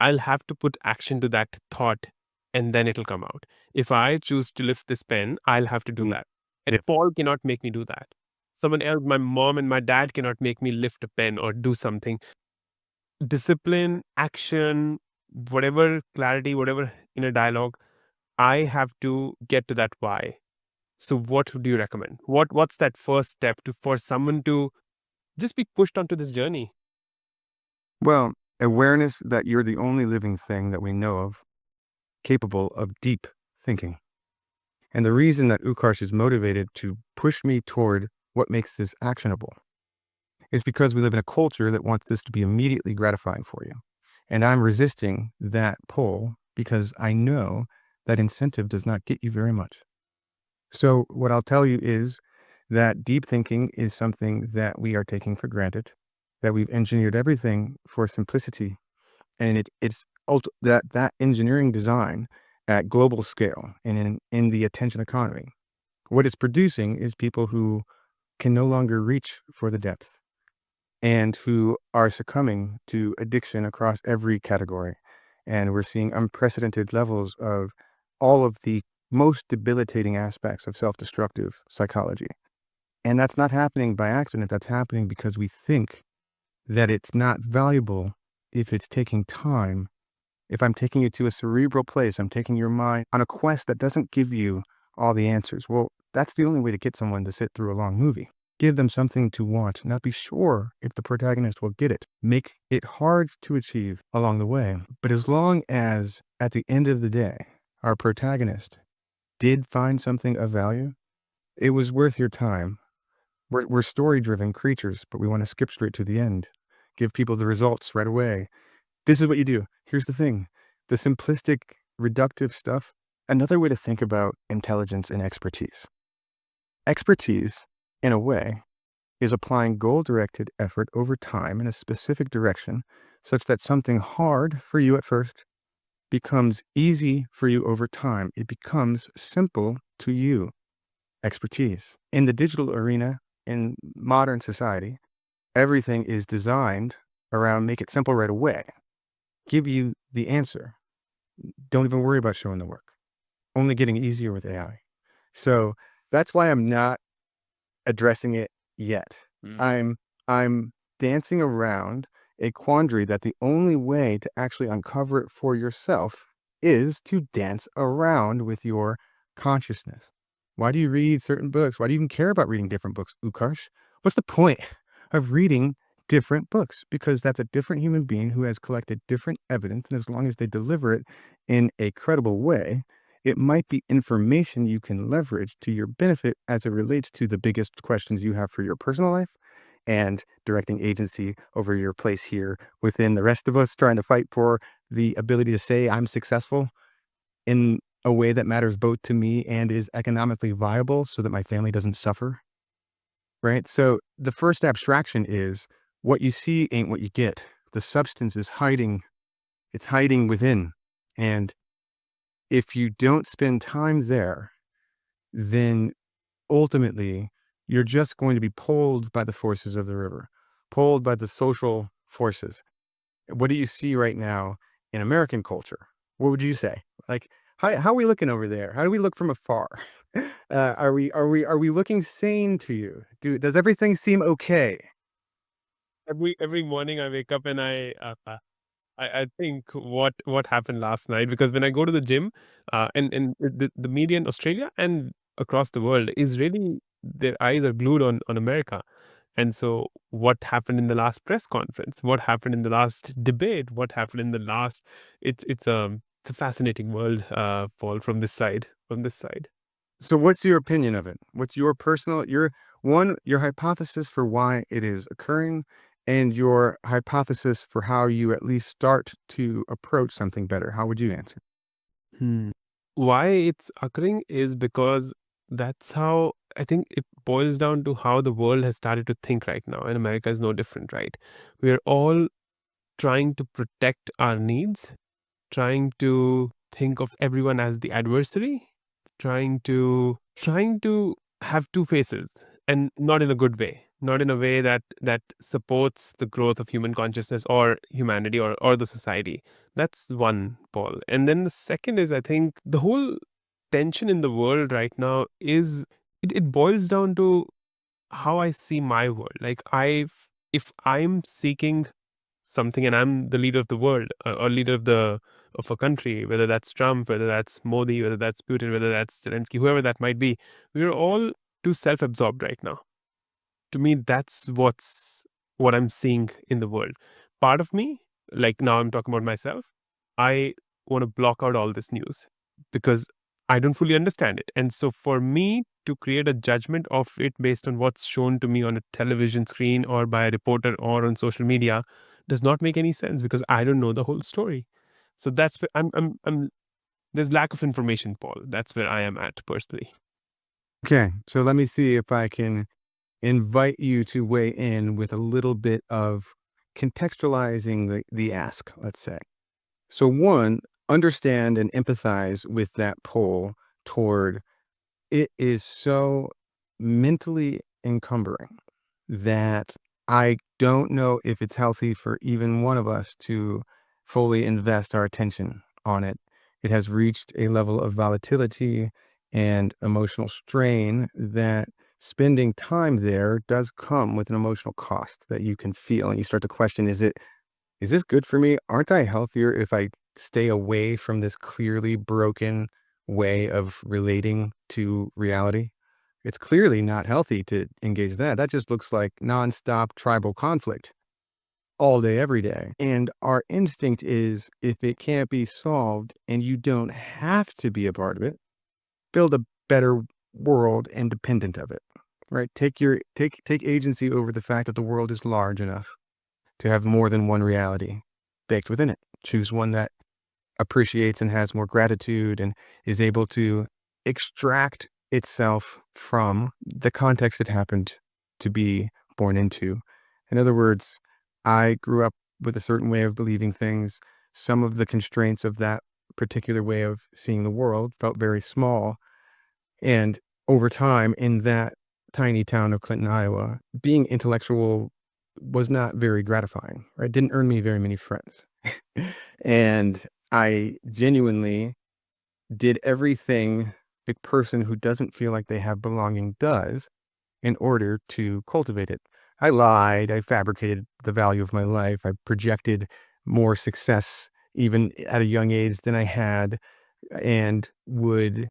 Speaker 1: I'll have to put action to that thought and then it'll come out. If I choose to lift this pen, I'll have to do that. And
Speaker 2: Yep.
Speaker 1: Paul cannot make me do that. Someone else, my mom and my dad cannot make me lift a pen or do something. Discipline, action, whatever clarity, whatever inner dialogue, I have to get to that why. So what do you recommend? What's that first step to for someone to just be pushed onto this journey?
Speaker 2: Well, awareness that you're the only living thing that we know of capable of deep thinking. And the reason that Utkarsh is motivated to push me toward what makes this actionable is because we live in a culture that wants this to be immediately gratifying for you. And I'm resisting that pull because I know that incentive does not get you very much. So what I'll tell you is that deep thinking is something that we are taking for granted, that we've engineered everything for simplicity. And that engineering design at global scale and in the attention economy, what it's producing is people who can no longer reach for the depth and who are succumbing to addiction across every category. And we're seeing unprecedented levels of all of the most debilitating aspects of self-destructive psychology. And that's not happening by accident. That's happening because we think that it's not valuable if it's taking time. If I'm taking you to a cerebral place, I'm taking your mind on a quest that doesn't give you all the answers. Well, that's the only way to get someone to sit through a long movie. Give them something to want, not be sure if the protagonist will get it. Make it hard to achieve along the way. But as long as at the end of the day, our protagonist did find something of value, it was worth your time. We're story-driven creatures, but we want to skip straight to the end. Give people the results right away. This is what you do. Here's the thing. The simplistic, reductive stuff, another way to think about intelligence and expertise. Expertise, in a way, is applying goal-directed effort over time in a specific direction such that something hard for you at first becomes easy for you over time. It becomes simple to you. Expertise. In the digital arena, in modern society, everything is designed around make it simple right away. Give you the answer. Don't even worry about showing the work. Only getting easier with AI. So that's why I'm not addressing it yet.
Speaker 1: Mm.
Speaker 2: I'm dancing around a quandary that the only way to actually uncover it for yourself is to dance around with your consciousness. Why do you read certain books? Why do you even care about reading different books, Utkarsh? What's the point of reading different books? Because that's a different human being who has collected different evidence, and as long as they deliver it in a credible way, it might be information you can leverage to your benefit as it relates to the biggest questions you have for your personal life and directing agency over your place here within the rest of us trying to fight for the ability to say I'm successful in a way that matters both to me and is economically viable so that my family doesn't suffer, right? So the first abstraction is what you see ain't what you get. The substance is hiding, it's hiding within. And if you don't spend time there, then ultimately you're just going to be pulled by the forces of the river, pulled by the social forces. What do you see right now in American culture, what would you say? Like, how are we looking over there? How do we look from afar? Are we looking sane to you? Does everything seem okay?
Speaker 1: Every morning I wake up and I think what happened last night, because when I go to the gym, and the media in Australia and across the world is really, their eyes are glued on America. And so what happened in the last press conference? What happened in the last debate? What happened in the last? It's a fascinating world, Paul, from this side. From this side.
Speaker 2: So what's your opinion of it? What's your personal your hypothesis for why it is occurring and your hypothesis for how you at least start to approach something better? How would you answer?
Speaker 1: Hmm. Why it's occurring is because that's how I think it boils down to how the world has started to think right now, and America is no different, right? We are all trying to protect our needs, trying to think of everyone as the adversary, trying to have two faces, and not in a good way, not in a way that supports the growth of human consciousness or humanity, or the society. That's one, Paul. And then the second is, I think the whole tension in the world right now is, it boils down to how I see my world. Like, if I'm seeking something and I'm the leader of the world, or leader of a country, whether that's Trump, whether that's Modi, whether that's Putin, whether that's Zelensky, whoever that might be, we're all too self-absorbed right now. To me, that's what I'm seeing in the world. Part of me, like now I'm talking about myself, I want to block out all this news because I don't fully understand it. And so for me to create a judgment of it based on what's shown to me on a television screen or by a reporter or on social media does not make any sense because I don't know the whole story. So that's where I'm there's lack of information, Paul. That's where I am at personally.
Speaker 2: Okay, so let me see if I can invite you to weigh in with a little bit of contextualizing the ask, let's say. So one, understand and empathize with that pull toward it is so mentally encumbering that I don't know if it's healthy for even one of us to fully invest our attention on it. It has reached a level of volatility and emotional strain that spending time there does come with an emotional cost that you can feel. And you start to question, is this good for me? Aren't I healthier if I stay away from this clearly broken way of relating to reality? It's clearly not healthy to engage that. That just looks like nonstop tribal conflict all day, every day. And our instinct is if it can't be solved and you don't have to be a part of it, build a better world independent of it. Right? Take agency over the fact that the world is large enough to have more than one reality baked within it. Choose one that appreciates and has more gratitude and is able to extract itself from the context it happened to be born into. In other words, I grew up with a certain way of believing things. Some of the constraints of that particular way of seeing the world felt very small. And over time, in that tiny town of Clinton, Iowa, being intellectual was not very gratifying, right? Didn't earn me very many friends. And I genuinely did everything a person who doesn't feel like they have belonging does in order to cultivate it. I lied, I fabricated the value of my life, I projected more success even at a young age than I had, and would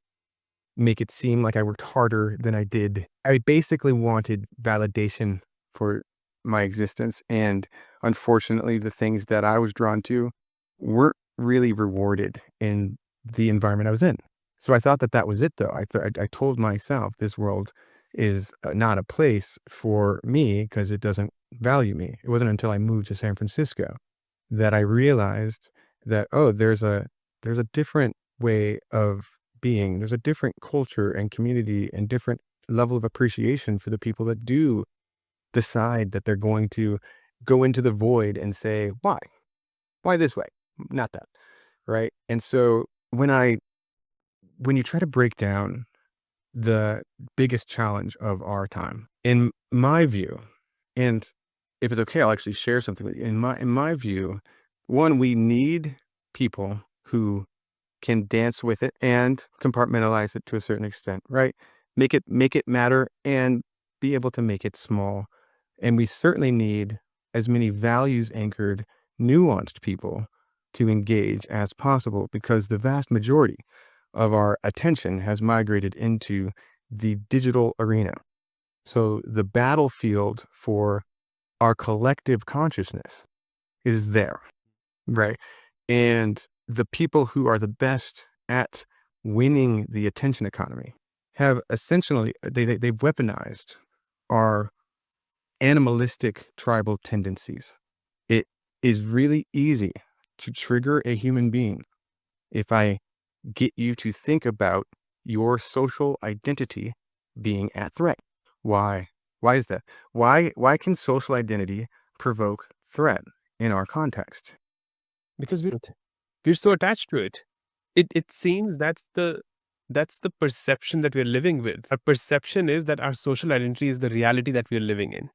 Speaker 2: make it seem like I worked harder than I did. I basically wanted validation for my existence, and unfortunately, the things that I was drawn to weren't really rewarded in the environment I was in. So I thought that that was it, though. I told myself this world is not a place for me because it doesn't value me. It wasn't until I moved to San Francisco that I realized that, oh, there's a different way of being. There's a different culture and community and different level of appreciation for the people that do decide that they're going to go into the void and say, why? Why this way? Not that. Right. And so when you try to break down the biggest challenge of our time, in my view, and if it's okay, I'll actually share something with you. In my view, one, we need people who can dance with it and compartmentalize it to a certain extent, right? Make it matter and be able to make it small. And we certainly need as many values anchored, nuanced people to engage as possible, because the vast majority of our attention has migrated into the digital arena. So the battlefield for our collective consciousness is there, right? And the people who are the best at winning the attention economy have essentially, they've weaponized our animalistic tribal tendencies. It is really easy to trigger a human being if I get you to think about your social identity being at threat. Why? Why is that? Why can social identity provoke threat in our context?
Speaker 1: Because we're so attached to it. It seems that's the perception that we're living with. Our perception is that our social identity is the reality that we're living in.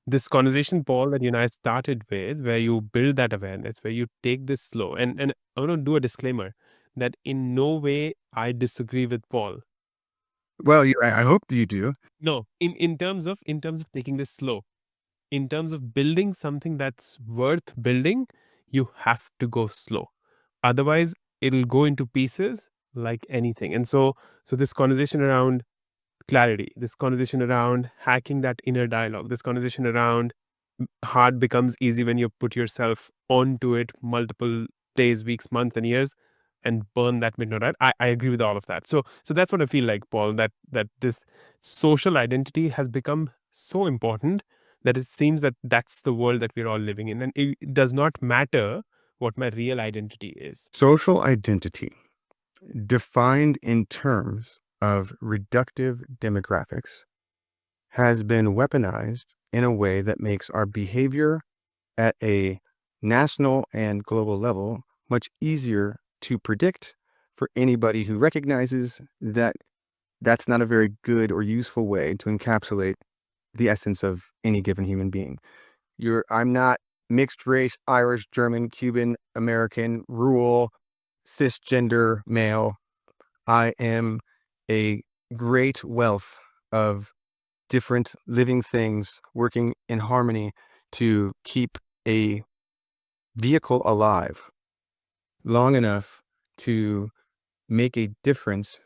Speaker 1: This conversation, Paul, that you and I started with, where you build that awareness, where you take this slow, and I want to do a disclaimer that in no way I disagree with Paul.
Speaker 2: Well, I hope you do.
Speaker 1: No, in terms of taking this slow, in terms of building something that's worth building, you have to go slow. Otherwise, it'll go into pieces like anything. And so this conversation around clarity, this conversation around hacking that inner dialogue, this conversation around hard becomes easy when you put yourself onto it multiple days, weeks, months, and years, and burn that midnight. Right? I agree with all of that. So that's what I feel like, Paul, that this social identity has become so important that it seems that that's the world that we're all living in. And it does not matter what my real identity is.
Speaker 2: Social identity, defined in terms of reductive demographics, has been weaponized in a way that makes our behavior at a national and global level much easier to predict for anybody who recognizes that that's not a very good or useful way to encapsulate the essence of any given human being. I'm not mixed race, Irish, German, Cuban, American, rural, cisgender male. I am a great wealth of different living things working in harmony to keep a vehicle alive long enough to make a difference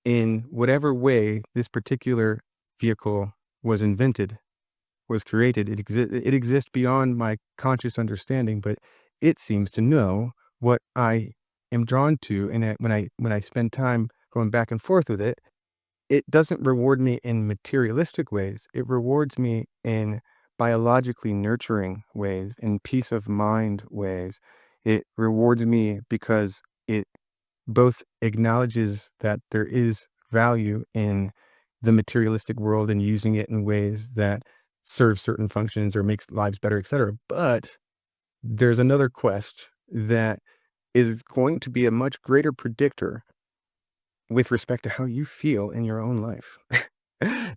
Speaker 2: in whatever way this particular vehicle was invented, was created. It exists beyond my conscious understanding, but it seems to know what I am drawn to. And when I spend time going back and forth with it, it doesn't reward me in materialistic ways. It rewards me in biologically nurturing ways, in peace of mind ways. It rewards me because it both acknowledges that there is value in the materialistic world and using it in ways that serve certain functions or makes lives better, etc. But there's another quest that is going to be a much greater predictor with respect to how you feel in your own life.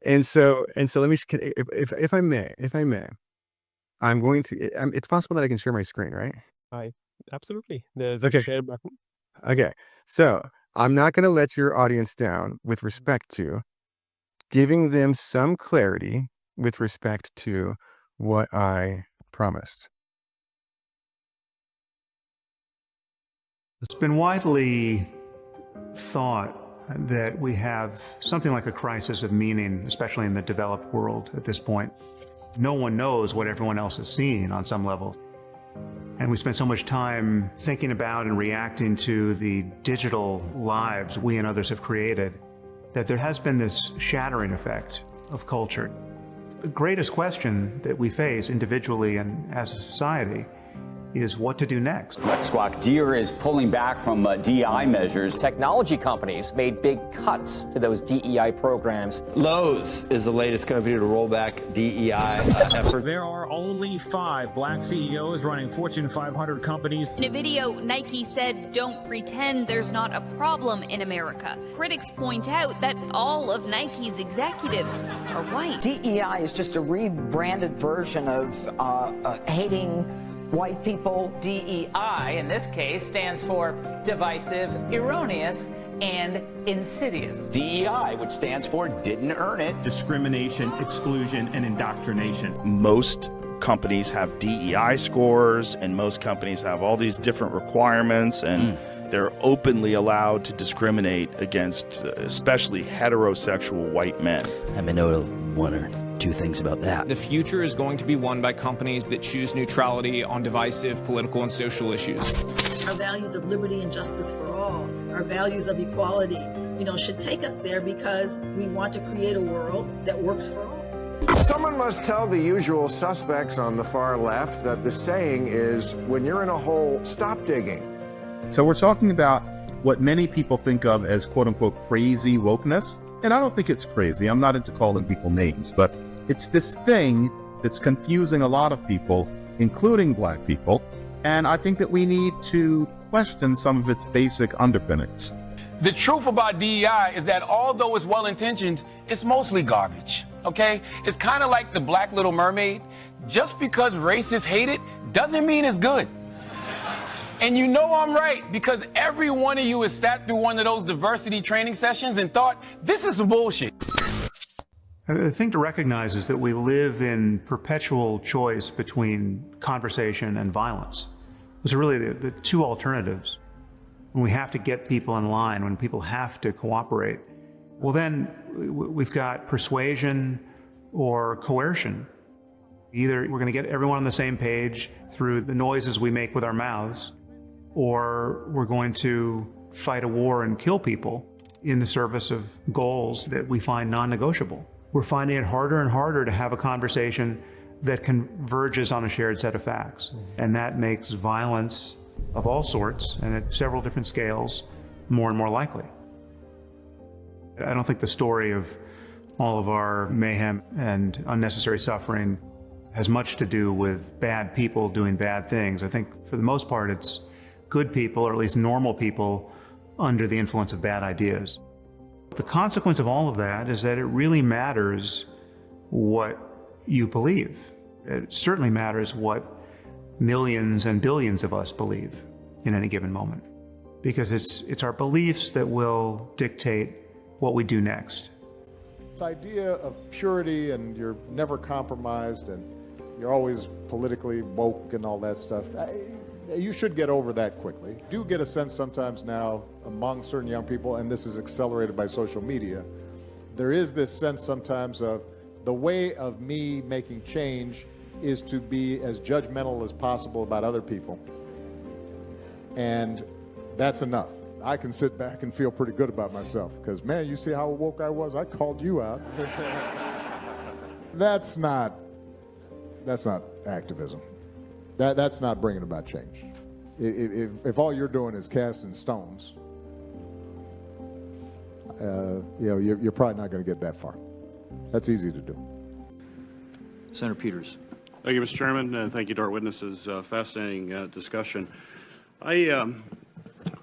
Speaker 2: and so let me, if I may, I'm going to, it's possible that I can share my screen, right?
Speaker 1: Absolutely. There's
Speaker 2: Okay.
Speaker 1: a share button.
Speaker 2: Okay. So I'm not going to let your audience down with respect to giving them some clarity with respect to what I promised.
Speaker 3: It's been widely thought that we have something like a crisis of meaning, especially in the developed world at this point. No one knows what everyone else is seeing on some level. And we spend so much time thinking about and reacting to the digital lives we and others have created that there has been this shattering effect of culture. The greatest question that we face individually and as a society is what to do next.
Speaker 4: Squawk Deere is pulling back from DEI measures.
Speaker 5: Technology companies made big cuts to those DEI programs.
Speaker 6: Lowe's is the latest company to roll back DEI effort.
Speaker 7: There are only 5 black CEOs running Fortune 500 companies.
Speaker 8: In a video, Nike said, "Don't pretend there's not a problem in America." Critics point out that all of Nike's executives are white.
Speaker 9: DEI is just a rebranded version of hating white people.
Speaker 10: DEI, in this case, stands for divisive, erroneous, and insidious.
Speaker 4: DEI, which stands for didn't earn it.
Speaker 7: Discrimination, exclusion, and indoctrination.
Speaker 11: Most companies have DEI scores, and most companies have all these different requirements, and they're openly allowed to discriminate against especially heterosexual white men.
Speaker 6: I may know one or two things about that.
Speaker 12: The future is going to be won by companies that choose neutrality on divisive political and social issues.
Speaker 9: Our values of liberty and justice for all, our values of equality, should take us there because we want to create a world that works for all.
Speaker 13: Someone must tell the usual suspects on the far left that the saying is, when you're in a hole, stop digging.
Speaker 14: So we're talking about what many people think of as quote-unquote crazy wokeness. And I don't think it's crazy. I'm not into calling people names, but it's this thing that's confusing a lot of people, including black people. And I think that we need to question some of its basic underpinnings.
Speaker 15: The truth about DEI is that although it's well-intentioned, it's mostly garbage, okay? It's kind of like the Black Little Mermaid. Just because racists hate it doesn't mean it's good. And you know I'm right, because every one of you has sat through one of those diversity training sessions and thought, this is some bullshit.
Speaker 3: The thing to recognize is that we live in perpetual choice between conversation and violence. Those are really the two alternatives. When we have to get people in line, when people have to cooperate, well then we've got persuasion or coercion. Either we're going to get everyone on the same page through the noises we make with our mouths, or we're going to fight a war and kill people in the service of goals that we find non-negotiable. We're finding it harder and harder to have a conversation that converges on a shared set of facts. And that makes violence of all sorts and at several different scales more and more likely. I don't think the story of all of our mayhem and unnecessary suffering has much to do with bad people doing bad things. I think for the most part it's good people, or at least normal people, under the influence of bad ideas. The consequence of all of that is that it really matters what you believe. It certainly matters what millions and billions of us believe in any given moment, because it's our beliefs that will dictate what we do next.
Speaker 16: This idea of purity and you're never compromised and you're always politically woke and all that stuff, you should get over that quickly. Do get a sense sometimes now among certain young people, and this is accelerated by social media, there is this sense sometimes of the way of me making change is to be as judgmental as possible about other people. And that's enough. I can sit back and feel pretty good about myself because, man, you see how woke I was? I called you out. That's not activism. That's not bringing about change. If all you're doing is casting stones, you're probably not going to get that far. That's easy to do.
Speaker 17: Senator Peters.
Speaker 18: Thank you, Mr. Chairman, and thank you to our witnesses. Fascinating discussion. I'd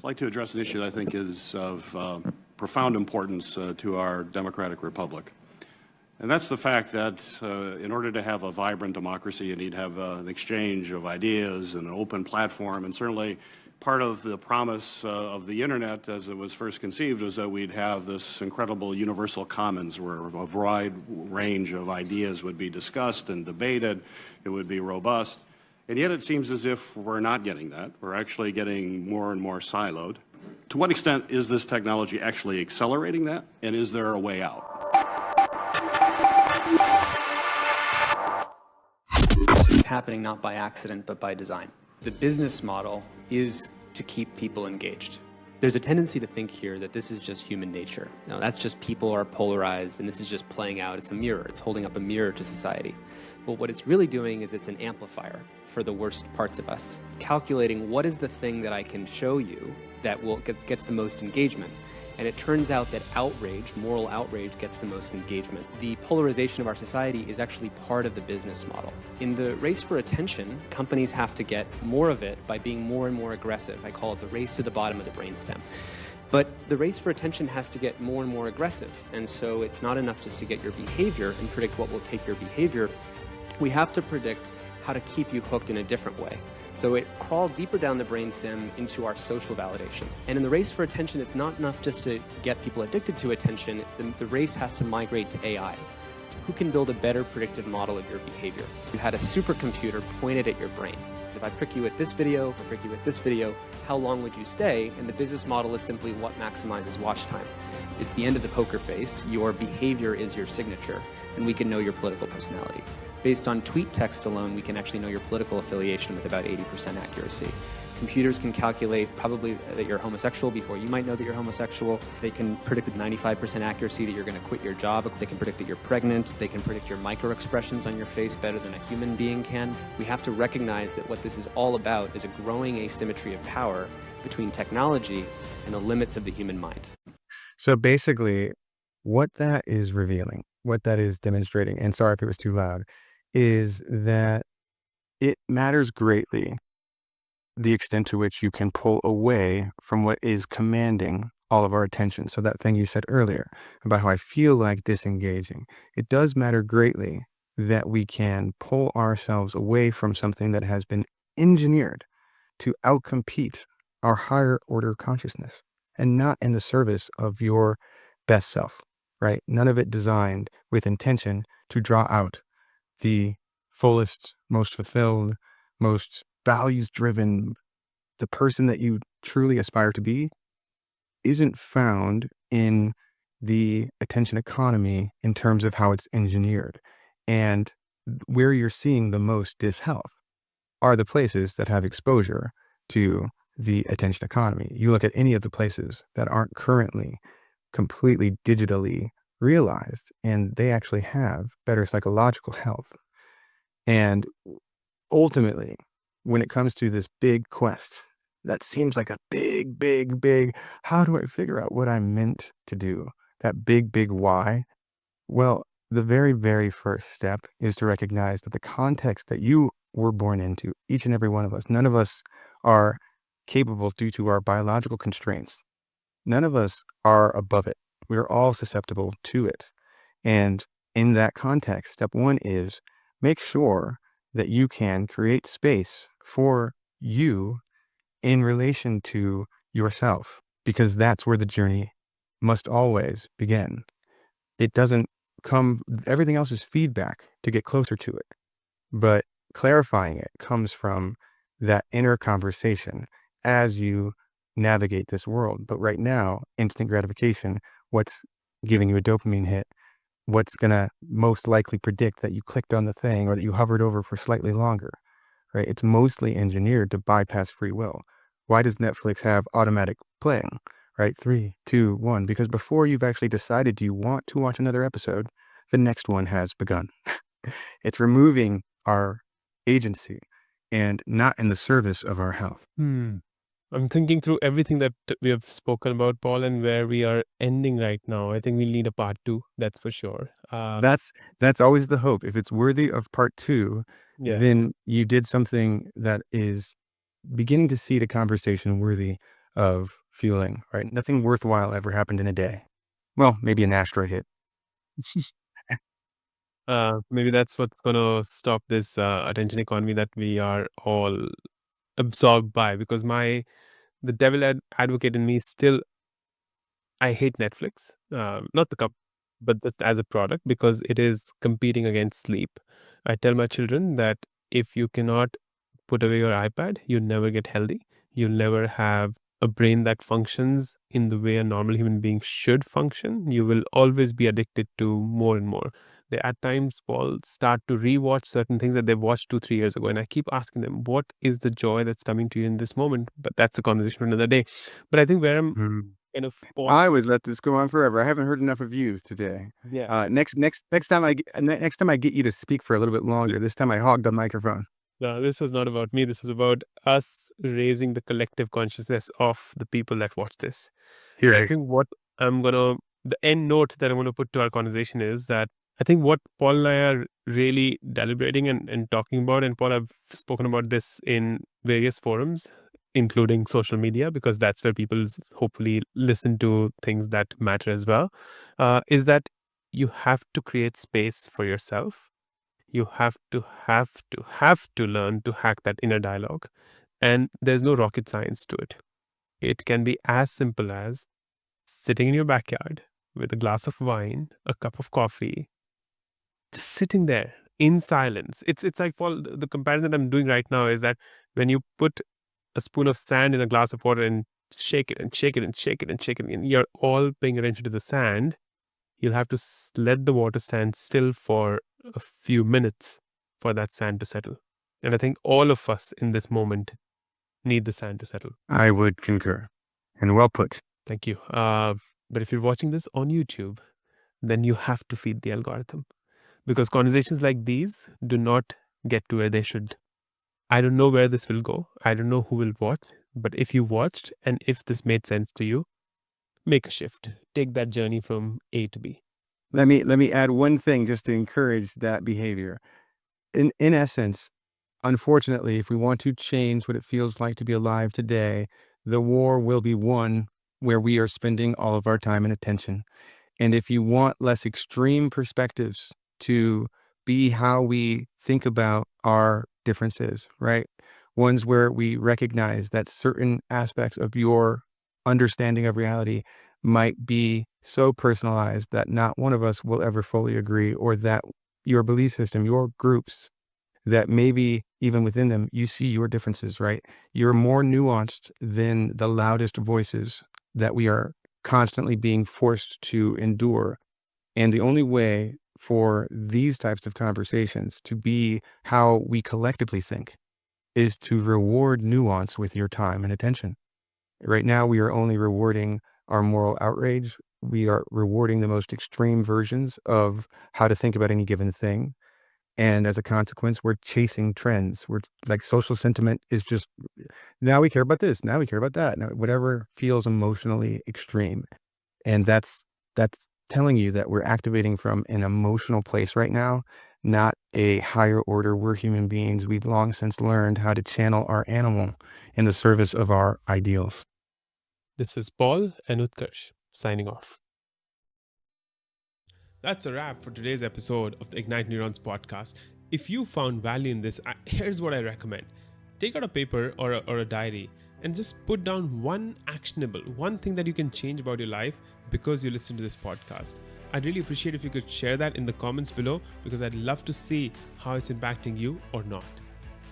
Speaker 18: like to address an issue that I think is of profound importance to our democratic republic. And that's the fact that in order to have a vibrant democracy, you need to have an exchange of ideas and an open platform. And certainly part of the promise of the internet as it was first conceived was that we'd have this incredible universal commons where a wide range of ideas would be discussed and debated. It would be robust. And yet it seems as if we're not getting that. We're actually getting more and more siloed. To what extent is this technology actually accelerating that? And is there a way out?
Speaker 19: It's happening not by accident, but by design. The business model is to keep people engaged. There's a tendency to think here that this is just human nature. No, that's just people are polarized and this is just playing out. It's a mirror. It's holding up a mirror to society. But what it's really doing is it's an amplifier for the worst parts of us, calculating what is the thing that I can show you that will gets the most engagement. And it turns out that outrage, moral outrage, gets the most engagement. The polarization of our society is actually part of the business model. In the race for attention, companies have to get more of it by being more and more aggressive. I call it the race to the bottom of the brainstem. But the race for attention has to get more and more aggressive. And so it's not enough just to get your behavior and predict what will take your behavior. We have to predict how to keep you hooked in a different way. So it crawled deeper down the brainstem into our social validation. And in the race for attention, it's not enough just to get people addicted to attention. The race has to migrate to AI. Who can build a better predictive model of your behavior? You had a supercomputer pointed at your brain. If I prick you at this video, if I prick you at this video, how long would you stay? And the business model is simply what maximizes watch time. It's the end of the poker face. Your behavior is your signature, and we can know your political personality. Based on tweet text alone, we can actually know your political affiliation with about 80% accuracy. Computers can calculate probably that you're homosexual before you might know that you're homosexual. They can predict with 95% accuracy that you're going to quit your job. They can predict that you're pregnant. They can predict your micro-expressions on your face better than a human being can. We have to recognize that what this is all about is a growing asymmetry of power between technology and the limits of the human mind.
Speaker 2: So basically, what that is revealing, what that is demonstrating, and sorry if it was too loud, is that it matters greatly the extent to which you can pull away from what is commanding all of our attention. So that thing you said earlier about how I feel like disengaging, it does matter greatly that we can pull ourselves away from something that has been engineered to outcompete our higher order consciousness and not in the service of your best self, right? None of it designed with intention to draw out the fullest, most fulfilled, most values-driven, the person that you truly aspire to be isn't found in the attention economy in terms of how it's engineered. And where you're seeing the most dishealth are the places that have exposure to the attention economy. You look at any of the places that aren't currently completely digitally realized, and they actually have better psychological health. And ultimately, when it comes to this big quest, that seems like a big, how do I figure out what I'm meant to do? That big why. Well, the very first step is to recognize that the context that you were born into, each and every one of us, none of us are capable due to our biological constraints. None of us are above it. We're all susceptible to it. And in that context, step one is make sure that you can create space for you in relation to yourself, because that's where the journey must always begin. It doesn't come, everything else is feedback to get closer to it, but clarifying it comes from that inner conversation as you navigate this world. But right now, instant gratification, what's giving you a dopamine hit, what's going to most likely predict that you clicked on the thing or that you hovered over for slightly longer, right? It's mostly engineered to bypass free will. Why does Netflix have automatic playing, right? 3, 2, 1, because before you've actually decided, do you want to watch another episode, the next one has begun. It's removing our agency and not in the service of our health.
Speaker 1: I'm thinking through everything that we have spoken about, Paul, and where we are ending right now. I think we'll need a part 2, that's for sure.
Speaker 2: That's always the hope. If it's worthy of part 2,
Speaker 1: Yeah.
Speaker 2: then you did something that is beginning to seed a conversation worthy of fueling, right? Nothing worthwhile ever happened in a day. Well, maybe an asteroid hit.
Speaker 1: Maybe that's what's going to stop this attention economy that we are all absorbed by, because the devil advocate in me still, I hate Netflix, not the cup, but just as a product, because it is competing against sleep. I tell my children that if you cannot put away your iPad, you'll never get healthy. You'll never have a brain that functions in the way a normal human being should function. You will always be addicted to more and more. They at times, Paul, start to rewatch certain things that they've watched 2-3 years ago. And I keep asking them, what is the joy that's coming to you in this moment? But that's a conversation for another day. But I think where I'm kind of...
Speaker 2: I would let this go on forever. I haven't heard enough of you today.
Speaker 1: Yeah.
Speaker 2: Next time I get you to speak for a little bit longer. This time I hogged the microphone.
Speaker 1: No, this is not about me. This is about us raising the collective consciousness of the people that watch this.
Speaker 2: Here,
Speaker 1: I think the end note that I'm going to put to our conversation is that I think what Paul and I are really deliberating and talking about, and Paul, I've spoken about this in various forums, including social media, because that's where people hopefully listen to things that matter as well, is that you have to create space for yourself. You have to learn to hack that inner dialogue. And there's no rocket science to it. It can be as simple as sitting in your backyard with a glass of wine, a cup of coffee, just sitting there in silence. It's like, Paul, the comparison I'm doing right now is that when you put a spoon of sand in a glass of water and shake it and shake it and shake it and shake it, and you're all paying attention to the sand, you'll have to let the water stand still for a few minutes for that sand to settle. And I think all of us in this moment need the sand to settle.
Speaker 2: I would concur. And well put.
Speaker 1: Thank you. But if you're watching this on YouTube, then you have to feed the algorithm, because conversations like these do not get to where they should. I don't know where this will go. I don't know who will watch. But if you watched and if this made sense to you, make a shift. Take that journey from A to B.
Speaker 2: Let me add one thing just to encourage that behavior. In essence, unfortunately, if we want to change what it feels like to be alive today, the war will be won where we are spending all of our time and attention. And if you want less extreme perspectives to be how we think about our differences, right? Ones where we recognize that certain aspects of your understanding of reality might be so personalized that not one of us will ever fully agree, or that your belief system, your groups, that maybe even within them, you see your differences, right? You're more nuanced than the loudest voices that we are constantly being forced to endure. And the only way for these types of conversations to be how we collectively think is to reward nuance with your time and attention. Right now, we are only rewarding our moral outrage. We are rewarding the most extreme versions of how to think about any given thing. And as a consequence, we're chasing trends. We're like, social sentiment is just, now we care about this, now we care about that, now whatever feels emotionally extreme. And that's telling you that we're activating from an emotional place right now, not a higher order. We're human beings. We've long since learned how to channel our animal in the service of our ideals.
Speaker 1: This is Paul and Utkarsh signing off. That's a wrap for today's episode of the Ignite Neurons podcast. If you found value in this, here's what I recommend. Take out a paper or a diary and just put down one actionable, one thing that you can change about your life because you listen to this podcast. I'd really appreciate if you could share that in the comments below, because I'd love to see how it's impacting you or not.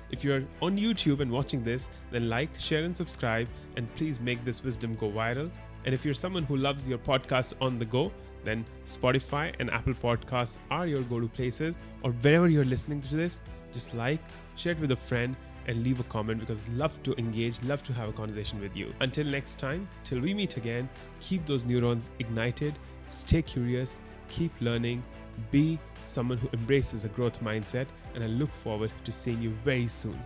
Speaker 1: If you're on YouTube and watching this, then like, share and subscribe, and please make this wisdom go viral. And if you're someone who loves your podcast on the go, then Spotify and Apple Podcasts are your go-to places, or wherever you're listening to this, just like, share it with a friend, and leave a comment, because I'd love to engage, love to have a conversation with you. Until next time, till we meet again, keep those neurons ignited, stay curious, keep learning, be someone who embraces a growth mindset, and I look forward to seeing you very soon.